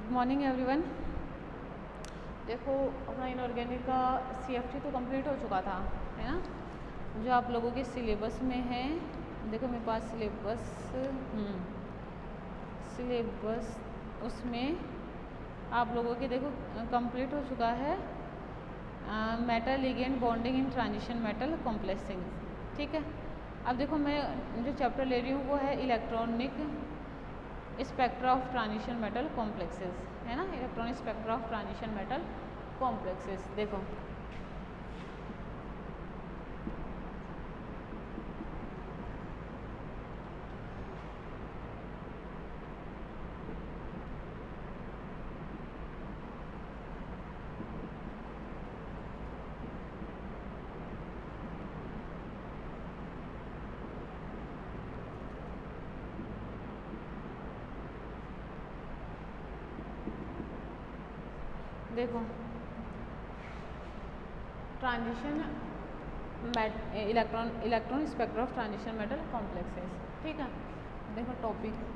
Good morning everyone. देखो अपना inorganic का CFT तो कंप्लीट हो चुका था, है ना, जो आप लोगों के सिलेबस में है। देखो मेरे पास सिलेबस उसमें आप लोगों के देखो कंप्लीट हो चुका है metal ligand bonding in transition metal complexing. ठीक है, अब देखो मैं जो चैप्टर ले रही हूँ वो है electronic spectra of transition metal complexes, है ना, electronic spectra of transition metal complexes. देखो देखो transition electron spectra of transition metal complexes. ठीक है, देखो टॉपिक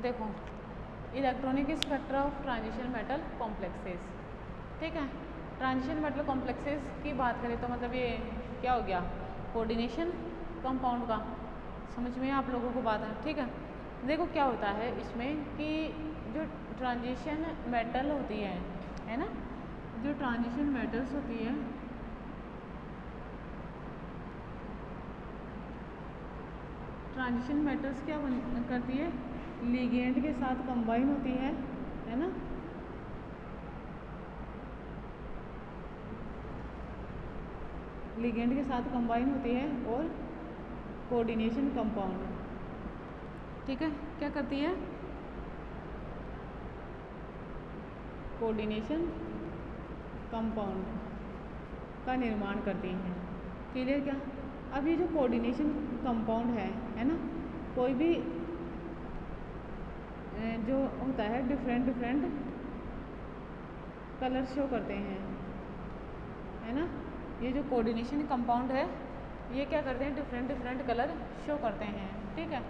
देखो electronic spectra of transition metal complexes. ठीक है, ट्रांजिशन मेटल कॉम्प्लेक्सेस की बात करें तो मतलब ये क्या हो गया, कोऑर्डिनेशन कंपाउंड का। समझ में आप लोगों को बात है। ठीक है, देखो क्या होता है इसमें कि जो ट्रांजिशन मेटल होती है ना, जो ट्रांजिशन मेटल्स होती है ट्रांजिशन मेटल्स क्या करती है, लिगेंड के साथ कंबाइन होती है ना, लिगेंड के साथ कंबाइन होती है और कोऑर्डिनेशन कंपाउंड, ठीक है, क्या करती है, कोऑर्डिनेशन कंपाउंड का निर्माण करती हैं। क्लियर क्या? अब ये जो कोऑर्डिनेशन कंपाउंड है ना, कोई भी जो होता है डिफरेंट कलर शो करते हैं, है ना। ये जो कोऑर्डिनेशन कंपाउंड है ये क्या करते हैं, डिफरेंट कलर शो करते हैं। ठीक है,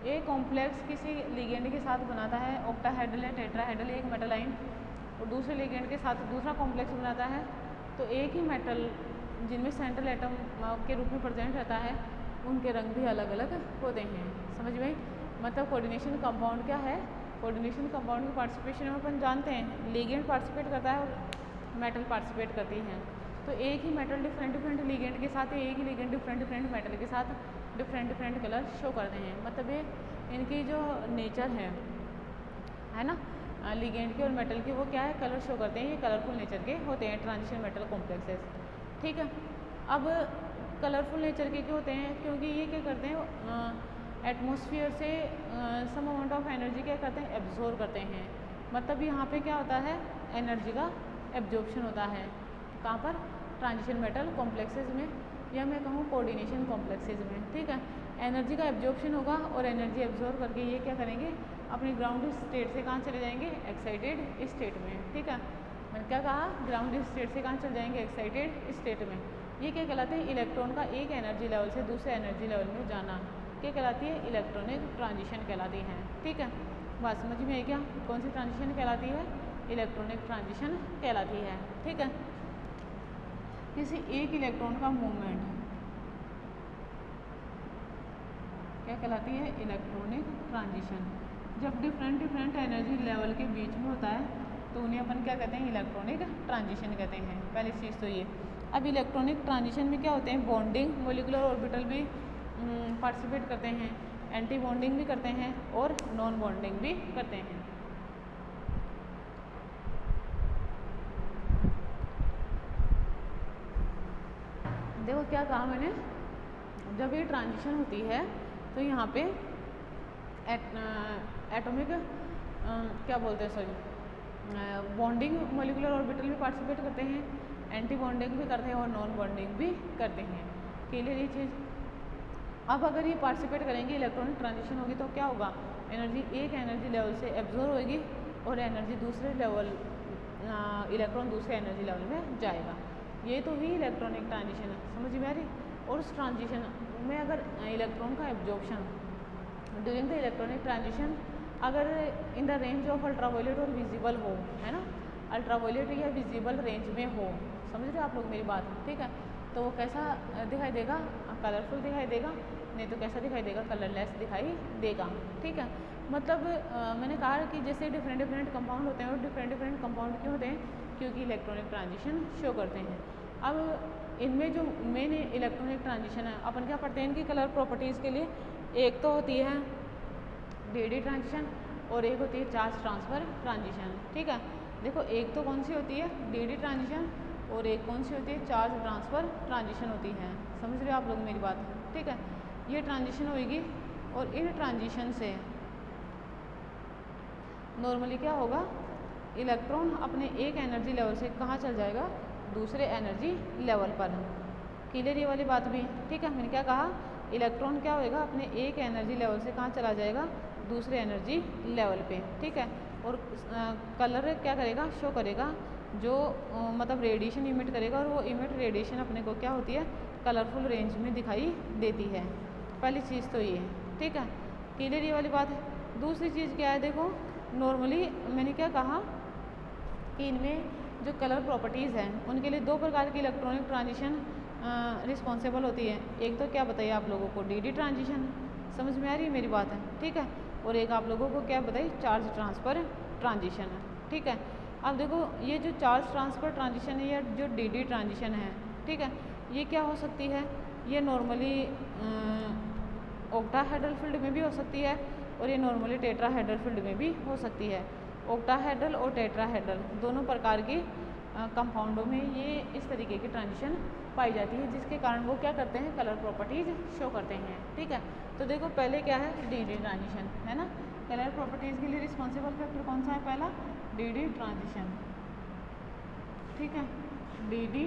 एक कॉम्प्लेक्स किसी लिगेंड के साथ बनाता है, ऑक्टाहेड्रल या टेट्राहेड्रल एक मेटल आयन, और दूसरे लिगेंड के साथ दूसरा कॉम्प्लेक्स बनाता है, तो एक ही मेटल जिनमें सेंट्रल एटम के रूप में प्रेजेंट रहता है उनके रंग भी अलग अलग होते हैं। समझ में? मतलब कोऑर्डिनेशन कंपाउंड क्या है, कोऑर्डिनेशन कंपाउंड की पार्टिसिपेशन में अपन जानते हैं लिगेंड पार्टिसिपेट करता है और मेटल पार्टिसिपेट करती हैं। तो एक ही मेटल डिफरेंट लिगेंड के साथ, एक ही लिगेंड डिफरेंट मेटल के साथ डिफरेंट कलर शो करते हैं। मतलब ये इनकी जो नेचर है ना, लिगेंड के और मेटल के, वो क्या है, कलर शो करते हैं। ये कलरफुल नेचर के होते हैं ट्रांजिशन मेटल कॉम्प्लेक्सेस। ठीक है, अब कलरफुल नेचर के क्यों होते हैं, क्योंकि ये क्या करते हैं, एटमॉस्फेयर से सम अमाउंट ऑफ एनर्जी क्या करते हैं, एब्जॉर्ब करते हैं। मतलब यहाँ पे क्या होता है, एनर्जी का एब्जॉर्प्शन होता है। कहाँ पर? ट्रांजिशन मेटल कॉम्प्लेक्सेस में, या मैं कहूँ कोऑर्डिनेशन कॉम्प्लेक्सेस में। ठीक है, एनर्जी का एब्जॉर्प्शन होगा और एनर्जी एब्जॉर्ब करके ये क्या करेंगे, अपनी ग्राउंड स्टेट से कहाँ चले जाएंगे, एक्साइटेड स्टेट में। ठीक है, मैंने क्या कहा, ग्राउंड स्टेट से कहाँ चले जाएंगे, एक्साइटेड स्टेट में। ये क्या कहलाते हैं, इलेक्ट्रॉन का एक एनर्जी लेवल से दूसरे एनर्जी लेवल में जाना, क्या कहलाती है, इलेक्ट्रॉनिक ट्रांजिशन कहलाती है। ठीक है, बात समझ में है क्या, कौन सी ट्रांजिशन कहलाती है, इलेक्ट्रॉनिक ट्रांजिशन कहलाती है। ठीक है, किसी एक इलेक्ट्रॉन का मूवमेंट क्या कहलाती है, इलेक्ट्रॉनिक ट्रांजिशन। जब डिफरेंट एनर्जी लेवल के बीच में होता है तो उन्हें अपन क्या कहते हैं, इलेक्ट्रॉनिक ट्रांजिशन कहते हैं। पहली चीज़ तो ये। अब इलेक्ट्रॉनिक ट्रांजिशन में क्या होते हैं, बॉन्डिंग, मोलिकुलर ऑर्बिटल भी पार्टिसिपेट करते हैं, एंटी बॉन्डिंग भी करते हैं और नॉन बॉन्डिंग भी करते हैं। देखो क्या कहा मैंने, जब ये ट्रांजिशन होती है तो यहाँ पे एटॉमिक क्या बोलते हैं, सॉरी, बॉन्डिंग मोलिकुलर ऑर्बिटल में पार्टिसिपेट करते हैं, एंटी बॉन्डिंग भी करते हैं और नॉन बॉन्डिंग भी करते हैं। क्लियर ये चीज़। अब अगर ये पार्टिसिपेट करेंगे, इलेक्ट्रॉनिक ट्रांजिशन होगी तो क्या होगा, एनर्जी एक एनर्जी लेवल से एब्जॉर्ब होगी और एनर्जी दूसरे लेवल, इलेक्ट्रॉन दूसरे एनर्जी लेवल में जाएगा। ये तो ही इलेक्ट्रॉनिक ट्रांजिशन है, समझ में आ रही। और उस ट्रांजिशन में अगर इलेक्ट्रॉन का absorption during the electronic transition अगर in the range of ultraviolet और विजिबल हो, है ना, अल्ट्रावायलेट या विजिबल रेंज में हो, समझ रहे हो आप लोग मेरी बात, ठीक है। तो वो कैसा दिखाई देगा, कलरफुल दिखाई देगा, नहीं तो कैसा दिखाई देगा, कलरलेस दिखाई देगा, ठीक है। मतलब मैंने कहा कि जैसे डिफरेंट कंपाउंड होते हैं, और डिफरेंट कंपाउंड क्यों होते हैं, क्योंकि इलेक्ट्रॉनिक ट्रांजिशन शो करते हैं। अब इनमें जो मेन इलेक्ट्रॉनिक ट्रांजिशन है, अपन क्या पढ़ते हैं इनकी कलर प्रॉपर्टीज़ के लिए, एक तो होती है डी ट्रांजिशन और एक होती है चार्ज ट्रांसफ़र ट्रांजिशन, ठीक है। देखो एक तो कौन सी होती है डी ट्रांजिशन और एक कौन सी होती है चार्ज ट्रांसफ़र ट्रांजिशन होती है, समझ रहे हो आप लोग मेरी बात, ठीक है। ये ट्रांजिशन होगी और इन ट्रांजिशन से नॉर्मली क्या होगा, इलेक्ट्रॉन अपने एक एनर्जी लेवल से कहाँ चल जाएगा, दूसरे एनर्जी लेवल पर। क्लियर ये वाली बात भी, ठीक है। मैंने क्या कहा, इलेक्ट्रॉन क्या होएगा, अपने एक एनर्जी लेवल से कहाँ चला जाएगा, दूसरे एनर्जी लेवल पे, ठीक है। और कलर क्या करेगा, शो करेगा, जो मतलब रेडिएशन इमिट करेगा, और वो इमिट रेडिएशन अपने को क्या होती है, कलरफुल रेंज में दिखाई देती है। पहली चीज़ तो ये, ठीक है। क्लियर ये वाली बात है। दूसरी चीज़ क्या है, देखो नॉर्मली मैंने क्या कहा कि इनमें जो कलर प्रॉपर्टीज़ हैं उनके लिए दो प्रकार की इलेक्ट्रॉनिक ट्रांजिशन रिस्पॉन्सिबल होती है। एक तो क्या बताइए आप लोगों को डी ट्रांजिशन, समझ में आ रही है मेरी बात है, ठीक है। और एक आप लोगों को क्या बताइए चार्ज ट्रांसफ़र ट्रांजिशन है, ठीक है। अब देखो ये जो चार्ज ट्रांसफ़र ट्रांजिशन है या जो डी ट्रांजिशन है, ठीक है, ये क्या हो सकती है, ये नॉर्मली ऑक्टाहेड्रल फील्ड में भी हो सकती है और ये नॉर्मली टेट्राहेड्रल फील्ड में भी हो सकती है। ऑक्टाहेड्रल और टेट्राहेड्रल दोनों प्रकार की कंपाउंडों में ये इस तरीके की ट्रांजिशन पाई जाती है, जिसके कारण वो क्या करते हैं, कलर प्रॉपर्टीज शो करते हैं, ठीक है। तो देखो पहले क्या है डी ट्रांजिशन, है ना, कलर प्रॉपर्टीज़ के लिए रिस्पॉन्सिबल फैक्टर कौन सा है, पहला डी ट्रांजिशन, ठीक है, डी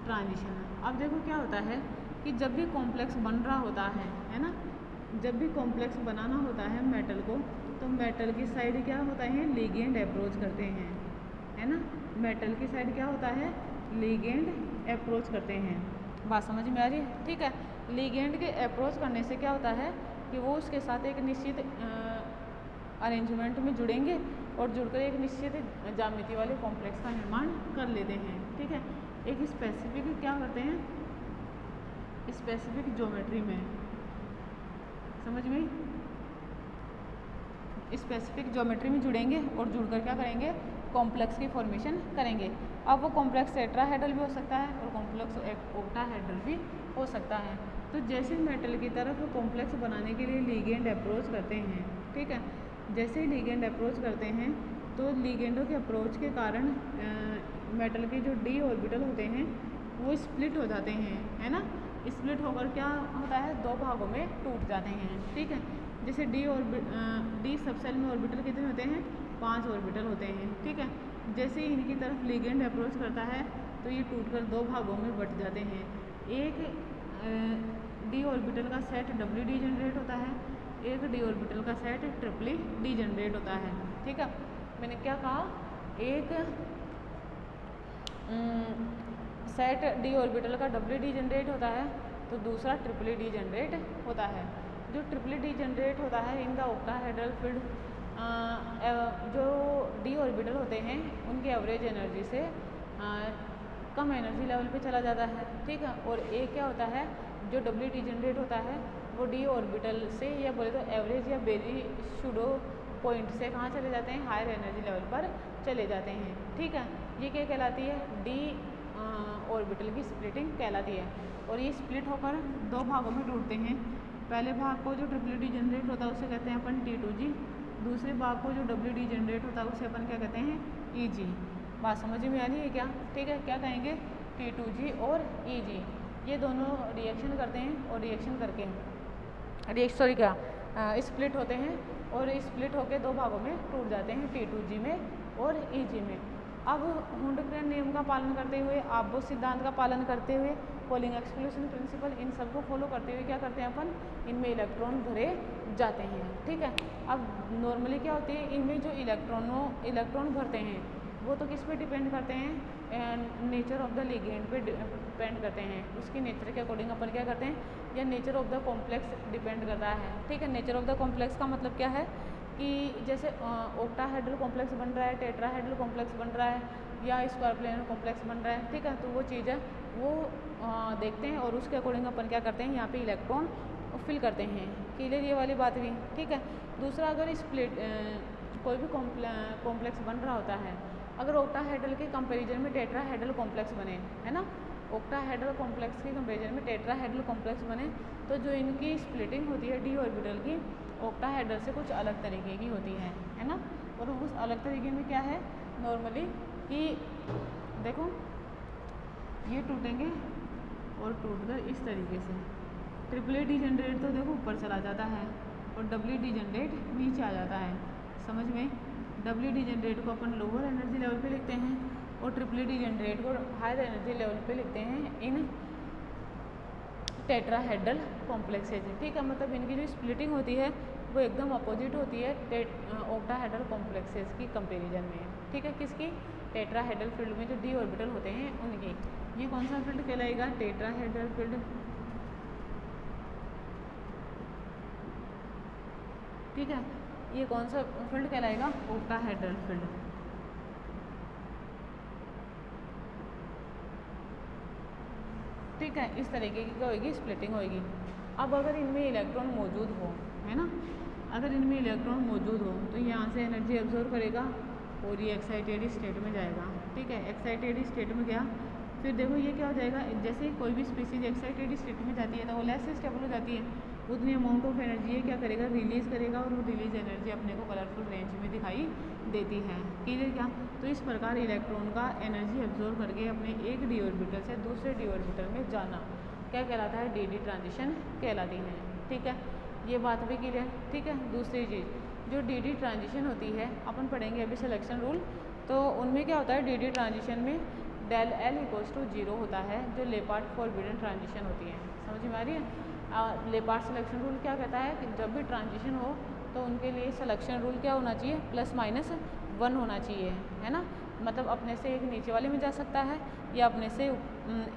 ट्रांजिशन। अब देखो क्या होता है कि जब भी कॉम्प्लेक्स बन रहा होता है ना, जब भी कॉम्प्लेक्स बनाना होता है मेटल को, तो मेटल की साइड क्या होता है, लिगेंड अप्रोच करते हैं, है ना, मेटल की साइड क्या होता है, लिगेंड अप्रोच करते हैं। बात समझ में आ रही है, ठीक है। लिगेंड के अप्रोच करने से क्या होता है कि वो उसके साथ एक निश्चित अरेंजमेंट में जुड़ेंगे और जुड़कर एक निश्चित ज्यामिति वाले कॉम्प्लेक्स का निर्माण कर लेते हैं, ठीक है। एक स्पेसिफिक क्या करते हैं, स्पेसिफिक ज्योमेट्री में, समझ में, स्पेसिफिक ज्योमेट्री में जुड़ेंगे और जुड़कर क्या करेंगे, कॉम्प्लेक्स की फॉर्मेशन करेंगे। अब वो कॉम्प्लेक्स टेट्राहेड्रल भी हो सकता है और कॉम्प्लेक्स ऑक्टाहेड्रल भी हो सकता है। तो जैसे मेटल की तरफ कॉम्प्लेक्स बनाने के लिए लिगेंड अप्रोच करते हैं, ठीक है, जैसे ही लिगेंड अप्रोच करते हैं तो लिगेंडों के अप्रोच के कारण मेटल के जो डी ऑर्बिटल होते हैं वो स्प्लिट हो जाते हैं, है ना, स्प्लिट होकर क्या होता है, दो भागों में टूट जाते हैं, ठीक है। जैसे डी सबसेल में ऑर्बिटल कितने होते हैं, 5 ऑर्बिटल होते हैं, ठीक है। जैसे ही इनकी तरफ लिगेंड अप्रोच करता है तो ये टूटकर दो भागों में बट जाते हैं। एक डी ऑर्बिटल का सेट डब्ल्यू डी जनरेट होता है, एक डी ऑर्बिटल का सेट ट्रिपली डी जनरेट होता है, ठीक है। मैंने क्या कहा, एक सेट डी ऑर्बिटल का डब्ल्यू डी जनरेट होता है तो दूसरा ट्रिपली डी जनरेट होता है। जो ट्रिपली डी जनरेट होता है इनका ऑक्टाहेड्रल फील्ड, जो डी ऑर्बिटल होते हैं उनके एवरेज एनर्जी से कम एनर्जी लेवल पे चला जाता है, ठीक है। और एक क्या होता है, जो डब्ल्यू डी जनरेट होता है वो डी ऑर्बिटल से या बोले तो एवरेज या वेरी शूडो पॉइंट से कहाँ चले जाते हैं, हायर एनर्जी लेवल पर चले जाते हैं, ठीक है। ये क्या कहलाती है, डी ऑर्बिटल की स्प्लिटिंग कहलाती है। और ये स्प्लिट होकर दो भागों में टूटते हैं। पहले भाग को जो डब्ल्यू डी जनरेट होता है उसे कहते हैं अपन T2G, दूसरे भाग को जो डब्ल्यू डी जनरेट होता है उसे अपन क्या कहते हैं, EG। बात समझ में आ रही है क्या, ठीक है। क्या कहेंगे, T2G और EG, ये दोनों रिएक्शन करते हैं और रिएक्शन करके स्प्लिट होते हैं और स्प्लिट होकर दो भागों में टूट जाते हैं, T2G में और EG में। अब हुंडग्रेन नियम का पालन करते हुए, आबो सिद्धांत का पालन करते हुए, पोलिंग एक्सक्लूशन प्रिंसिपल, इन सबको फॉलो करते हुए क्या करते हैं अपन, इनमें इलेक्ट्रॉन भरे जाते हैं। ठीक है, अब नॉर्मली क्या होती है, इनमें जो इलेक्ट्रॉन भरते हैं वो तो किस पे डिपेंड करते हैं, नेचर ऑफ द लिगेंड पे डिपेंड करते हैं। उसकी नेचर के अकॉर्डिंग अपन क्या करते हैं, या nature of the complex depend करता है। ठीक है, नेचर ऑफ द कॉम्प्लेक्स का मतलब क्या है कि जैसे ऑक्टाहेड्रल कॉम्प्लेक्स बन रहा है, टेट्राहेड्रल कॉम्प्लेक्स बन रहा है, या स्क्वायर प्लेनर कॉम्प्लेक्स बन रहा है। ठीक है, तो वो चीज़ है वो देखते हैं और उसके अकॉर्डिंग अपन क्या करते हैं, यहाँ पे इलेक्ट्रॉन फिल करते हैं। क्लियर ये वाली बात भी। ठीक है, दूसरा अगर स्प्लिट कोई भी कॉम्प्लेक्स बन रहा होता है, अगर ऑक्टाहेड्रल के कंपैरिजन में टेट्राहेड्रल कॉम्प्लेक्स बने, है ना, ऑक्टाहेड्रल कॉम्प्लेक्स के कंपैरिजन में टेट्राहेड्रल कॉम्प्लेक्स बने, तो जो इनकी स्प्लिटिंग होती है डी ऑर्बिटल की, ऑक्टाहेड्रल से कुछ अलग तरीके की होती है ना। और उस अलग तरीके में क्या है नॉर्मली कि देखो ये टूटेंगे और टूटकर इस तरीके से ट्रिपलेट डिजेनरेट तो देखो ऊपर चला जाता है और डबली डिजेनरेट नीचे आ जाता है। समझ में, डबली डिजेनरेट को अपन लोअर एनर्जी लेवल पे लिखते हैं और ट्रिपली डिजेनरेट को हायर एनर्जी लेवल पे लिखते हैं इन टेट्राहेड्रल कॉम्प्लेक्सेज। ठीक है, मतलब इनकी जो स्प्लिटिंग होती है वो एकदम अपोजिट होती है ऑक्टाहेड्रल कॉम्प्लेक्सेज की कंपैरिजन में। ठीक है, किसकी, टेट्राहेड्रल फील्ड में जो डी ऑर्बिटल होते हैं उनकी। ये कौन सा फील्ड कहलाएगा, टेट्राहेड्रल फील्ड। ठीक है, ये कौन सा फील्ड कहलाएगा, ऑक्टाहेड्रल फील्ड। ठीक है, इस तरीके की क्या होगी, स्प्लिटिंग होगी। अब अगर इनमें इलेक्ट्रॉन मौजूद हो, है ना, अगर इनमें इलेक्ट्रॉन मौजूद हो तो यहाँ से एनर्जी एब्जॉर्ब करेगा और ये एक्साइटेड स्टेट में जाएगा। ठीक है, एक्साइटेड स्टेट में गया, फिर देखो ये क्या हो जाएगा, जैसे कोई भी स्पीसीज एक्साइटेड स्टेट में जाती है तो वो लेस स्टेबल हो जाती है, उतनी अमाउंट ऑफ एनर्जी है क्या करेगा, रिलीज करेगा, और वो रिलीज एनर्जी अपने को कलरफुल रेंज में दिखाई देती है। क्लियर क्या, तो इस प्रकार इलेक्ट्रॉन का एनर्जी एब्जॉर्ब करके अपने एक डी ऑर्बिटल से दूसरे डी ऑर्बिटल में जाना क्या कहलाता है, डी ट्रांजिशन कहलाती है। ठीक है, ये बात भी क्लियर। ठीक है, दूसरी चीज़ जो डी ट्रांजिशन होती है अपन पढ़ेंगे अभी सिलेक्शन रूल, तो उनमें क्या होता है, डी ट्रांजिशन में डेल एल इक्वल्स टू 0 होता है, जो लेपार्ड फॉरबिडन ट्रांजिशन होती है। समझ में आ रही है। लेपार्ड सिलेक्शन रूल क्या कहता है कि जब भी ट्रांजिशन हो तो उनके लिए सिलेक्शन रूल क्या होना चाहिए, +-1 होना चाहिए, है ना, मतलब अपने से एक नीचे वाले में जा सकता है या अपने से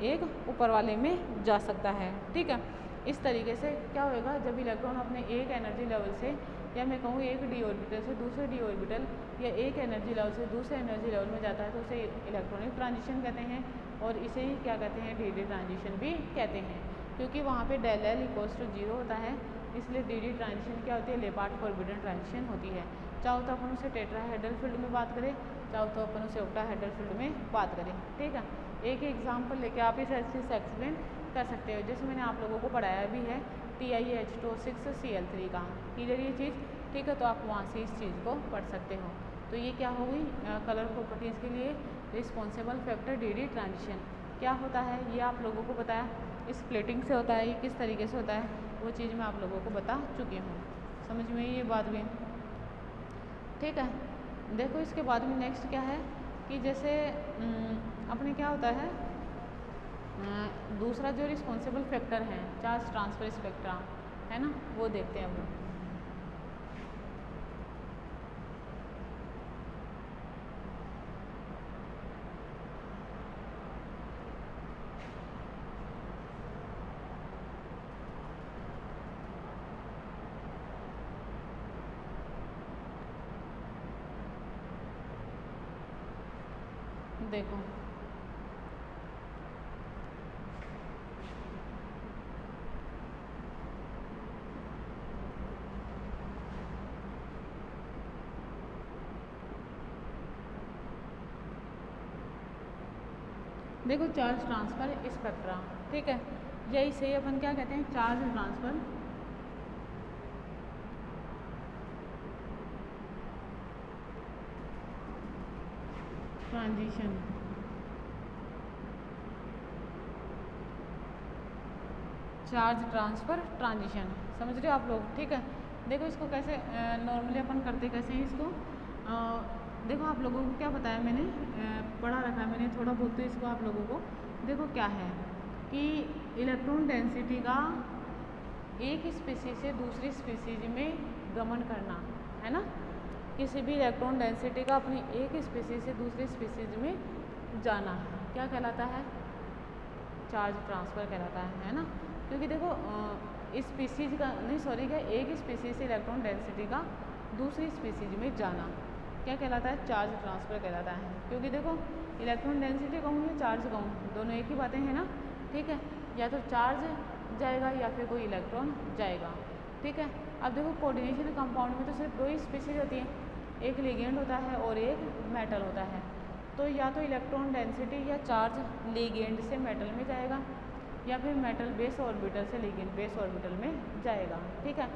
एक ऊपर वाले में जा सकता है। ठीक है, इस तरीके से क्या होएगा, जब इलेक्ट्रॉन अपने एक एनर्जी लेवल से, या मैं कहूँ एक डी ऑर्बिटल से दूसरे डी ऑर्बिटल, या एक एनर्जी लेवल से दूसरे एनर्जी लेवल में जाता है तो उसे इलेक्ट्रॉनिक ट्रांजिशन कहते हैं, और इसे ही क्या कहते हैं, डी ट्रांजिशन भी कहते हैं, क्योंकि वहाँ पे डेल एल इक्वल्स टू 0 होता है, इसलिए डी ट्रांजिशन क्या होती है, लेपार्ड फॉरबिडन ट्रांजिशन होती है। चाहो तो अपन उसे टेट्राहेड्रल फील्ड में बात करें, चाहो तो अपन उसे ऑक्टाहेड्रल फील्ड में बात करें। ठीक है, एक एग्जाम्पल लेके आप इस चीज़ से एक्सप्लेन कर सकते हो, जैसे मैंने आप लोगों को पढ़ाया भी है TiH2O6Cl3 का। क्लियर ये चीज़। ठीक है, तो आप वहाँ से इस चीज़ को पढ़ सकते हो। तो ये क्या हो गई, कलर प्रॉपर्टीज़ के लिए रिस्पॉन्सिबल फैक्टर डी ट्रांजिशन क्या होता है, ये आप लोगों को बताया, स्प्लिटिंग से होता है, ये किस तरीके से होता है, वो चीज़ मैं आप लोगों को बता चुकी हूँ। समझ में ये बात भी। ठीक है, देखो इसके बाद में नेक्स्ट क्या है कि जैसे अपने क्या होता है, दूसरा जो रिस्पॉन्सिबल फैक्टर है चार्ज ट्रांसफर स्पेक्ट्रा, है ना, वो देखते हैं हम लोग। देखो देखो चार्ज ट्रांसफर स्पेक्ट्रा। ठीक है, यही से अपन क्या कहते हैं, charge transfer transition. Charge transfer transition समझ रहे हो आप लोग। ठीक है, देखो इसको कैसे नॉर्मली अपन करते कैसे हैं इसको। देखो आप लोगों को क्या बताया मैंने, पढ़ा रखा है मैंने थोड़ा बहुत, तो इसको आप लोगों को देखो क्या है कि इलेक्ट्रॉन डेंसिटी का एक स्पीसीज से दूसरी स्पीसीज में गमन करना है ना। किसी भी इलेक्ट्रॉन डेंसिटी का अपनी एक स्पीसीज से दूसरी स्पीसीज में जाना क्या कहलाता है, चार्ज ट्रांसफ़र कहलाता है ना। क्योंकि देखो स्पीसीज का नहीं सॉरी क्या एक स्पीसीज से इलेक्ट्रॉन डेंसिटी का दूसरी स्पीसीज में जाना क्या कहलाता है, चार्ज ट्रांसफ़र कहलाता है। क्योंकि देखो इलेक्ट्रॉन डेंसिटी कहूँ या चार्ज कहूँ दोनों एक ही बातें हैं ना, ठीक है। या तो चार्ज जाएगा या फिर कोई इलेक्ट्रॉन जाएगा, ठीक है। अब देखो कोऑर्डिनेशन कंपाउंड में तो सिर्फ दो ही स्पीसीज होती हैं, एक लिगेंड होता है और एक मेटल होता है। तो या तो इलेक्ट्रॉन डेंसिटी या चार्ज लिगेंड से मेटल में जाएगा या फिर मेटल बेस ऑर्बिटल से लिगेंड बेस ऑर्बिटल में जाएगा, ठीक है।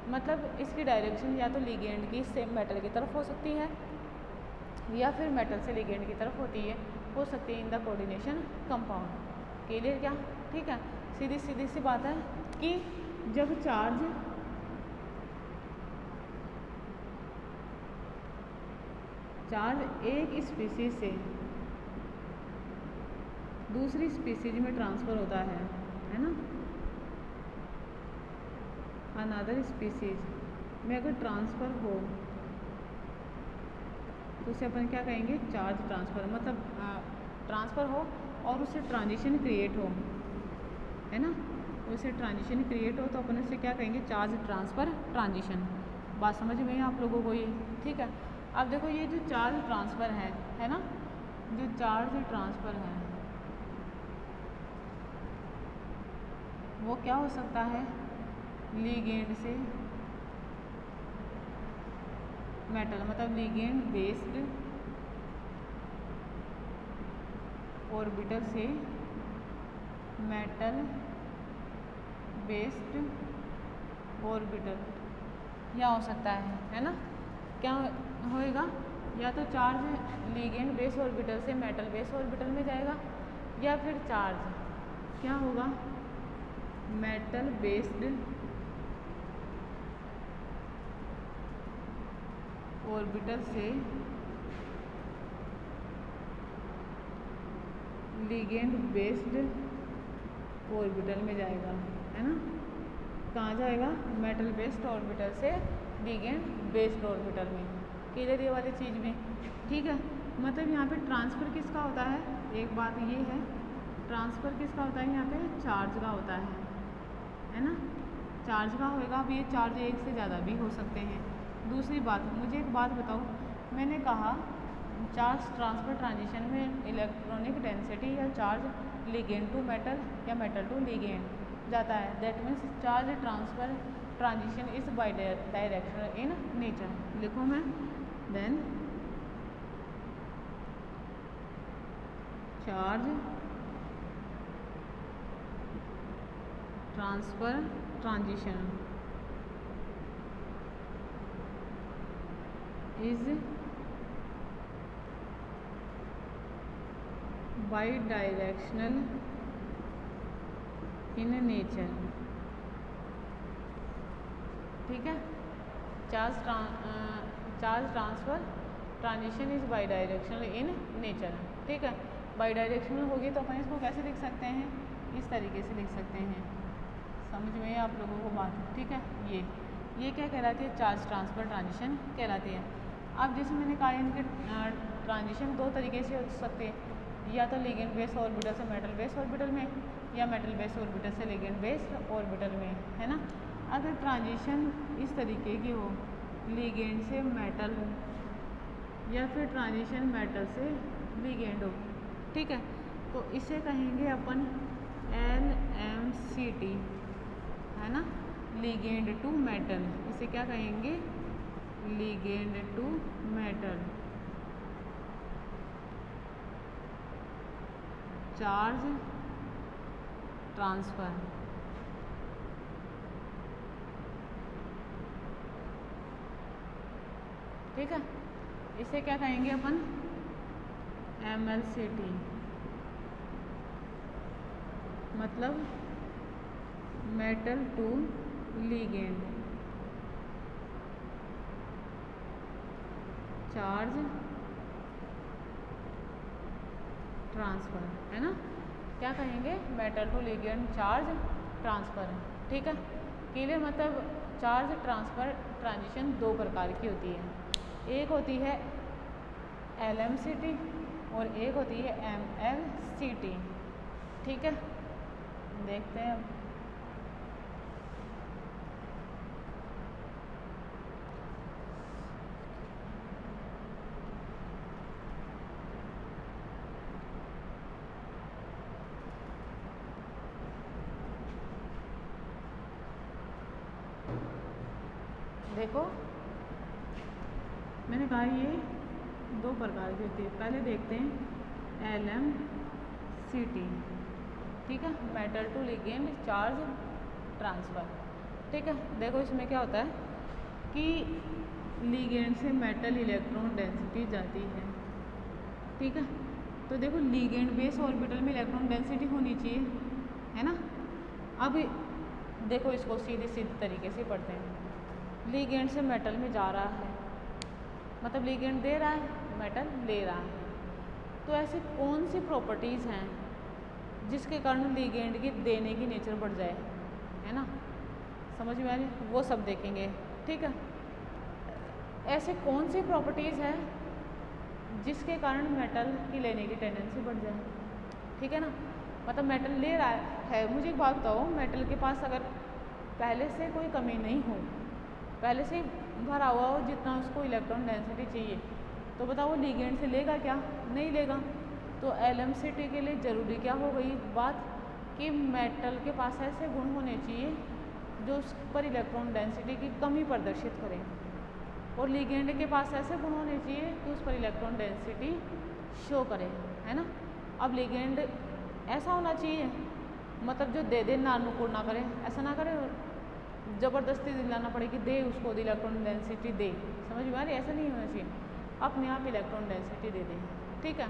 मतलब इसकी डायरेक्शन या तो लिगेंड की से मेटल की तरफ हो सकती है या फिर मेटल से लिगेंड की तरफ हो सकती है in the coordination compound. Clear क्या, ठीक है। सीधी सी बात है कि जब चार्ज एक स्पीसीज से दूसरी स्पीसीज में ट्रांसफ़र होता है ना। अनदर स्पीसीज में अगर ट्रांसफ़र हो तो उसे अपन क्या कहेंगे, चार्ज ट्रांसफ़र। मतलब ट्रांसफ़र हो और उससे ट्रांजिशन क्रिएट हो, है ना। उससे ट्रांजिशन क्रिएट हो तो अपन उससे क्या कहेंगे, चार्ज ट्रांसफ़र ट्रांजिशन। बात समझ में है आप लोगों को ये, ठीक है। अब देखो ये जो चार्ज ट्रांसफ़र है ना, जो चार्ज ट्रांसफ़र है वो क्या हो सकता है, लिगेंड से मेटल, मतलब लिगेंड बेस्ड ऑर्बिटल से मेटल बेस्ड ऑर्बिटल या हो सकता है ना। क्या होएगा, या तो चार्ज लिगेंड बेस ऑर्बिटल से मेटल बेस ऑर्बिटल में जाएगा या फिर चार्ज क्या होगा, मेटल बेस्ड ऑर्बिटल से लिगेंड बेस्ड ऑर्बिटल में जाएगा, है ना। कहाँ जाएगा, मेटल बेस्ड ऑर्बिटल से लिगेंड बेस्ड ऑर्बिटल में। क्लियर ये वाली चीज़ में, ठीक है। मतलब यहाँ पे ट्रांसफ़र किसका होता है, एक बात ये है, ट्रांसफ़र किसका होता है, यहाँ पे चार्ज का होता है ना। चार्ज का होएगा। अब ये चार्ज एक से ज़्यादा भी हो सकते हैं। दूसरी बात, मुझे एक बात बताओ, मैंने कहा चार्ज ट्रांसफ़र ट्रांजिशन में इलेक्ट्रॉनिक डेंसिटी या चार्ज लिगेंड टू मेटल या मेटल टू लिगेंड जाता है। That means charge transfer transition is bidirectional in nature. लिखो मैं, then charge transfer transition is bidirectional in nature, ठीक है। Charge transfer transition is bidirectional in nature, ठीक है। By directional होगी तो अपन इसको कैसे लिख सकते हैं, इस तरीके से लिख सकते हैं। समझ में आप लोगों को बात, ठीक है। ये क्या कहलाती है, चार्ज ट्रांसफ़र ट्रांजिशन कहलाती है। अब जैसे मैंने कहा इनके ट्रांजिशन दो तरीके से हो सकते हैं, या तो लिगेंड बेस ऑर्बिटल से मेटल बेस ऑर्बिटल में या मेटल बेस ऑर्बिटल से लिगेंड बेस ऑर्बिटल में, है ना। अगर ट्रांजिशन इस तरीके की हो, लिगेंड से मेटल हो या फिर ट्रांजिशन मेटल से लिगेंड हो, ठीक है, तो इसे कहेंगे अपन LMCT, है ना, लिगेंड टू मेटल। इसे क्या कहेंगे, ligand to metal charge transfer. ठीक है, इसे क्या कहेंगे अपन, MLCT, मतलब metal to ligand. Charge transfer, है ना। क्या कहेंगे, metal to ligand charge transfer, ठीक है। क्लियर, मतलब चार्ज ट्रांसफ़र ट्रांजिशन दो प्रकार की होती है, एक होती है LMCT और एक होती है MLCT, ठीक है। देखते हैं देखो, मैंने कहा ये दो प्रकार की होती है। पहले देखते हैं LMCT, ठीक है, metal to ligand charge transfer, ठीक है। देखो इसमें क्या होता है कि लिगेंड से मेटल इलेक्ट्रॉन डेंसिटी जाती है, ठीक है। तो देखो लिगेंड बेस ऑर्बिटल में इलेक्ट्रॉन डेंसिटी होनी चाहिए, है ना। अब देखो इसको सीधे सीधे तरीके से पढ़ते हैं। लिगेंड से मेटल में जा रहा है, मतलब लिगेंड दे रहा है, मेटल ले रहा है। तो ऐसी कौन सी प्रॉपर्टीज़ हैं जिसके कारण लिगेंड की देने की नेचर बढ़ जाए, है ना। समझ में आ रही, वो सब देखेंगे, ठीक है। ऐसे कौन सी प्रॉपर्टीज़ हैं जिसके कारण मेटल की लेने की टेंडेंसी बढ़ जाए, ठीक है ना। मतलब मेटल ले रहा है, मुझे एक बात बताओ, मेटल के पास अगर पहले से कोई कमी नहीं हो, पहले से भरा हुआ हो जितना उसको इलेक्ट्रॉन डेंसिटी चाहिए, तो बताओ वो लिगेंड से लेगा क्या, नहीं लेगा। तो LMCT के लिए ज़रूरी क्या हो गई बात कि मेटल के पास ऐसे गुण होने चाहिए जो उस पर इलेक्ट्रॉन डेंसिटी की कमी प्रदर्शित करें, और लिगेंड के पास ऐसे गुण होने चाहिए कि उस पर इलेक्ट्रॉन डेंसिटी शो करे, है ना। अब लिगेंड ऐसा होना चाहिए, मतलब जो दे दे ना नुकुर ना करे, ऐसा ना करे ज़बरदस्ती दिलाना पड़े कि दे उसको इलेक्ट्रॉन डेंसिटी दे, समझ में आ रही, ऐसा नहीं होना चाहिए, अपने आप इलेक्ट्रॉन डेंसिटी दे दें, ठीक है।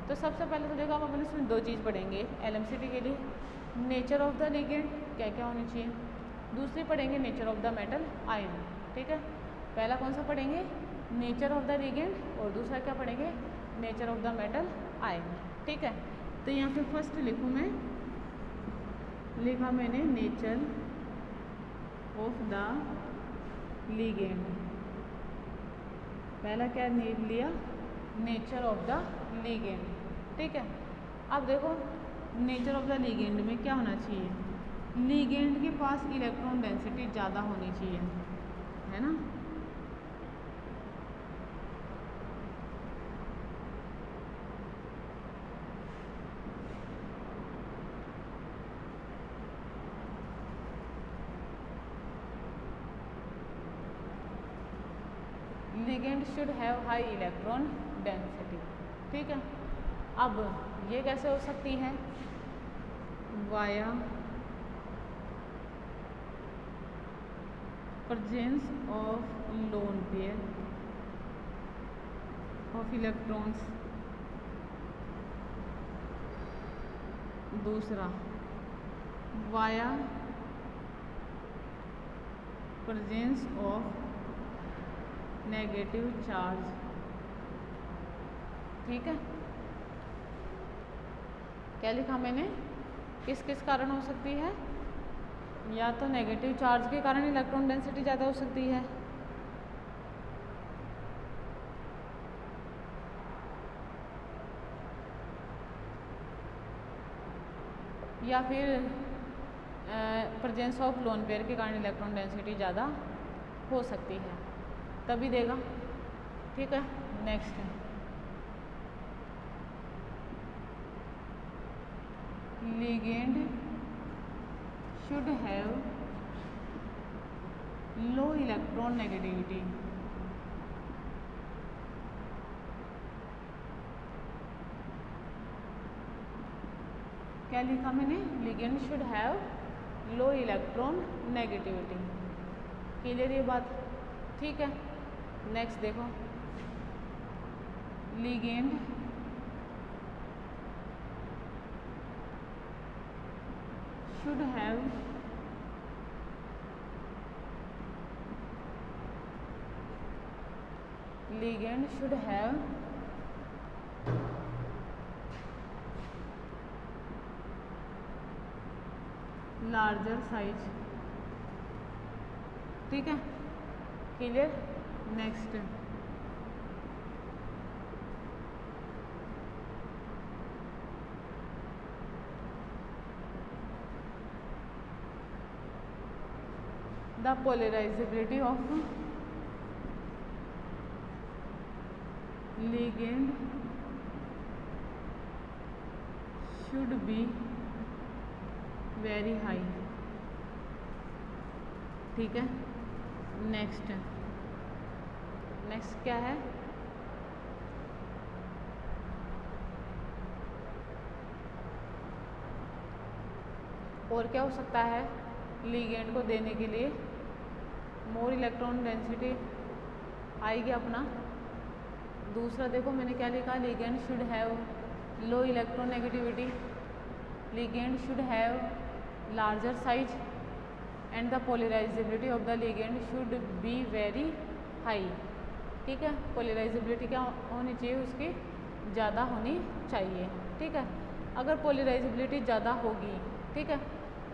तो सबसे पहले तो देखो, हम अपने इसमें दो चीज़ पढ़ेंगे LMCT के लिए, नेचर ऑफ द लिगेंड क्या क्या होनी चाहिए, दूसरी पढ़ेंगे nature of the metal ion, ठीक है। पहला कौन सा पढ़ेंगे, नेचर ऑफ द लिगेंड, और दूसरा क्या पढ़ेंगे, nature of the metal ion, ठीक है। तो यहाँ पे फर्स्ट लिखूँ मैं, लिखा मैंने नेचर ऑफ द लिगेंड, पहला क्या लिया, नेचर ऑफ द लिगेंड, ठीक है। अब देखो नेचर ऑफ द लिगेंड में क्या होना चाहिए, लिगेंड के पास इलेक्ट्रॉन डेंसिटी ज़्यादा होनी चाहिए, है ना। Ligand should have high electron density, ठीक है। अब ये कैसे हो सकती है, via presence of lone pair of electrons, दूसरा via presence of negative charge, ठीक है। क्या लिखा मैंने, किस किस कारण हो सकती है, या तो नेगेटिव चार्ज के कारण इलेक्ट्रॉन डेंसिटी ज़्यादा हो सकती है, या फिर प्रेजेंस ऑफ लोन पेयर के कारण इलेक्ट्रॉन डेंसिटी ज़्यादा हो सकती है, तभी देगा, ठीक है। नेक्स्ट है ligand should have low electron negativity, क्या लिखा मैंने, ligand should have low electron negativity, clear ये बात, ठीक है। नेक्स्ट देखो, ligand should have ligand should have larger size, ठीक है, clear. Next, the polarizability of ligand should be very high, ठीक है। नेक्स्ट, नेक्स्ट क्या है, और क्या हो सकता है लिगेंड को देने के लिए, मोर इलेक्ट्रॉन डेंसिटी आएगी अपना। दूसरा देखो मैंने क्या लिखा, ligand should have low electron negativity, ligand should have larger size and the polarisability of the ligand should be very high, ठीक है। पोलराइजेबिलिटी क्या होनी चाहिए, उसकी ज़्यादा होनी चाहिए, ठीक है। अगर पोलराइजेबिलिटी ज़्यादा होगी, ठीक है,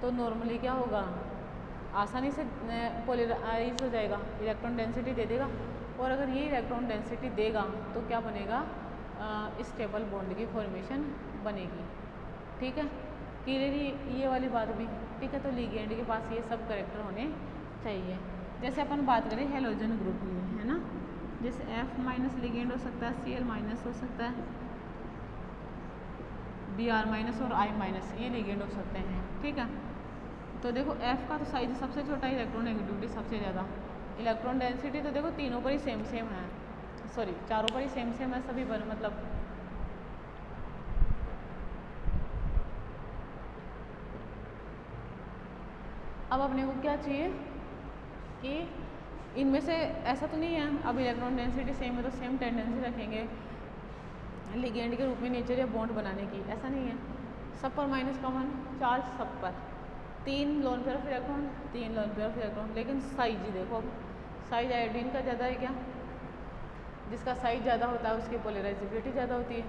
तो नॉर्मली क्या होगा, आसानी से पोलराइज हो जाएगा, इलेक्ट्रॉन डेंसिटी दे देगा। और अगर ये इलेक्ट्रॉन डेंसिटी देगा तो क्या बनेगा, स्टेबल बॉन्ड की फॉर्मेशन बनेगी, ठीक है। क्लियर ये वाली बात भी, ठीक है। तो लिगेंड के पास ये सब कैरेक्टर होने चाहिए। जैसे अपन बात करें हेलोजन ग्रुप में, है ना, जैसे F माइनस लिगेंड हो सकता है, Cl माइनस हो सकता है, Br माइनस और I माइनस ये लिगेंड हो सकते हैं, ठीक है। तो देखो F का तो साइज सबसे छोटा, इलेक्ट्रॉन नेगेटिविटी सबसे ज़्यादा, इलेक्ट्रॉन डेंसिटी तो देखो तीनों पर ही सेम सेम है, सॉरी चारों पर ही सेम सेम है सभी पर, मतलब अब अपने को क्या चाहिए कि इनमें से ऐसा तो नहीं है अब इलेक्ट्रॉन डेंसिटी सेम है तो सेम टेंडेंसी रखेंगे लिगेंड के रूप में नेचर या बॉन्ड बनाने की, ऐसा नहीं है। सब पर माइनस कॉमन चार्ज, सब पर 3 loan pair of electron, 3 loan pair of electron, लेकिन साइज ही देखो, अब साइज आयोडीन का ज़्यादा है क्या, जिसका साइज ज़्यादा होता है उसकी पोलराइजेबिलिटी ज़्यादा होती है,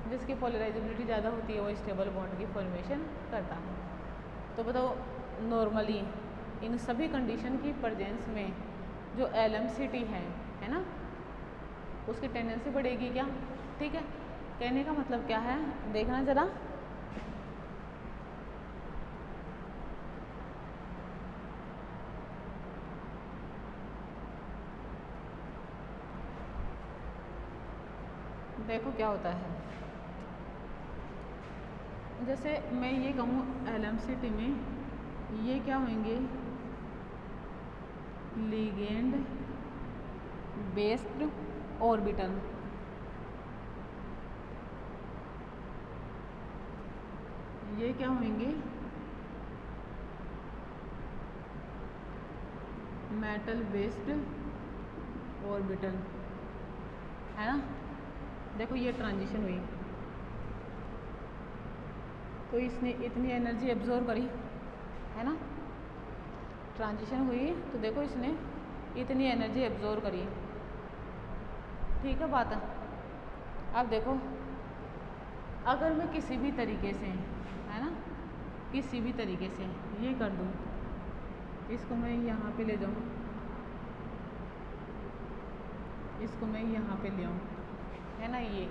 जिसकी पोलराइजेबिलिटी ज़्यादा होती है वो स्टेबल बॉन्ड की फॉर्मेशन करता है। तो बताओ नॉर्मली इन सभी कंडीशन की प्रेजेंस में जो LMCT है ना, उसकी टेंडेंसी बढ़ेगी क्या, ठीक है। कहने का मतलब क्या है, देखना ज़रा, देखो क्या होता है। जैसे मैं ये कहूँ LMCT में ये क्या होंगे, लिगेंड बेस्ड ऑर्बिटल, ये क्या होंगे, मेटल बेस्ड ऑर्बिटल, है ना। देखो ये ट्रांजिशन हुई तो इसने इतनी एनर्जी एब्जॉर्ब करी, है ना, ट्रांजिशन हुई तो देखो इसने इतनी एनर्जी एब्जॉर्ब करी, ठीक है बात है। अब देखो अगर मैं किसी भी तरीके से, है ना, किसी भी तरीके से ये कर दूँ, इसको मैं यहाँ पे ले जाऊँ, इसको मैं यहाँ पे ले आऊँ, है ना, ये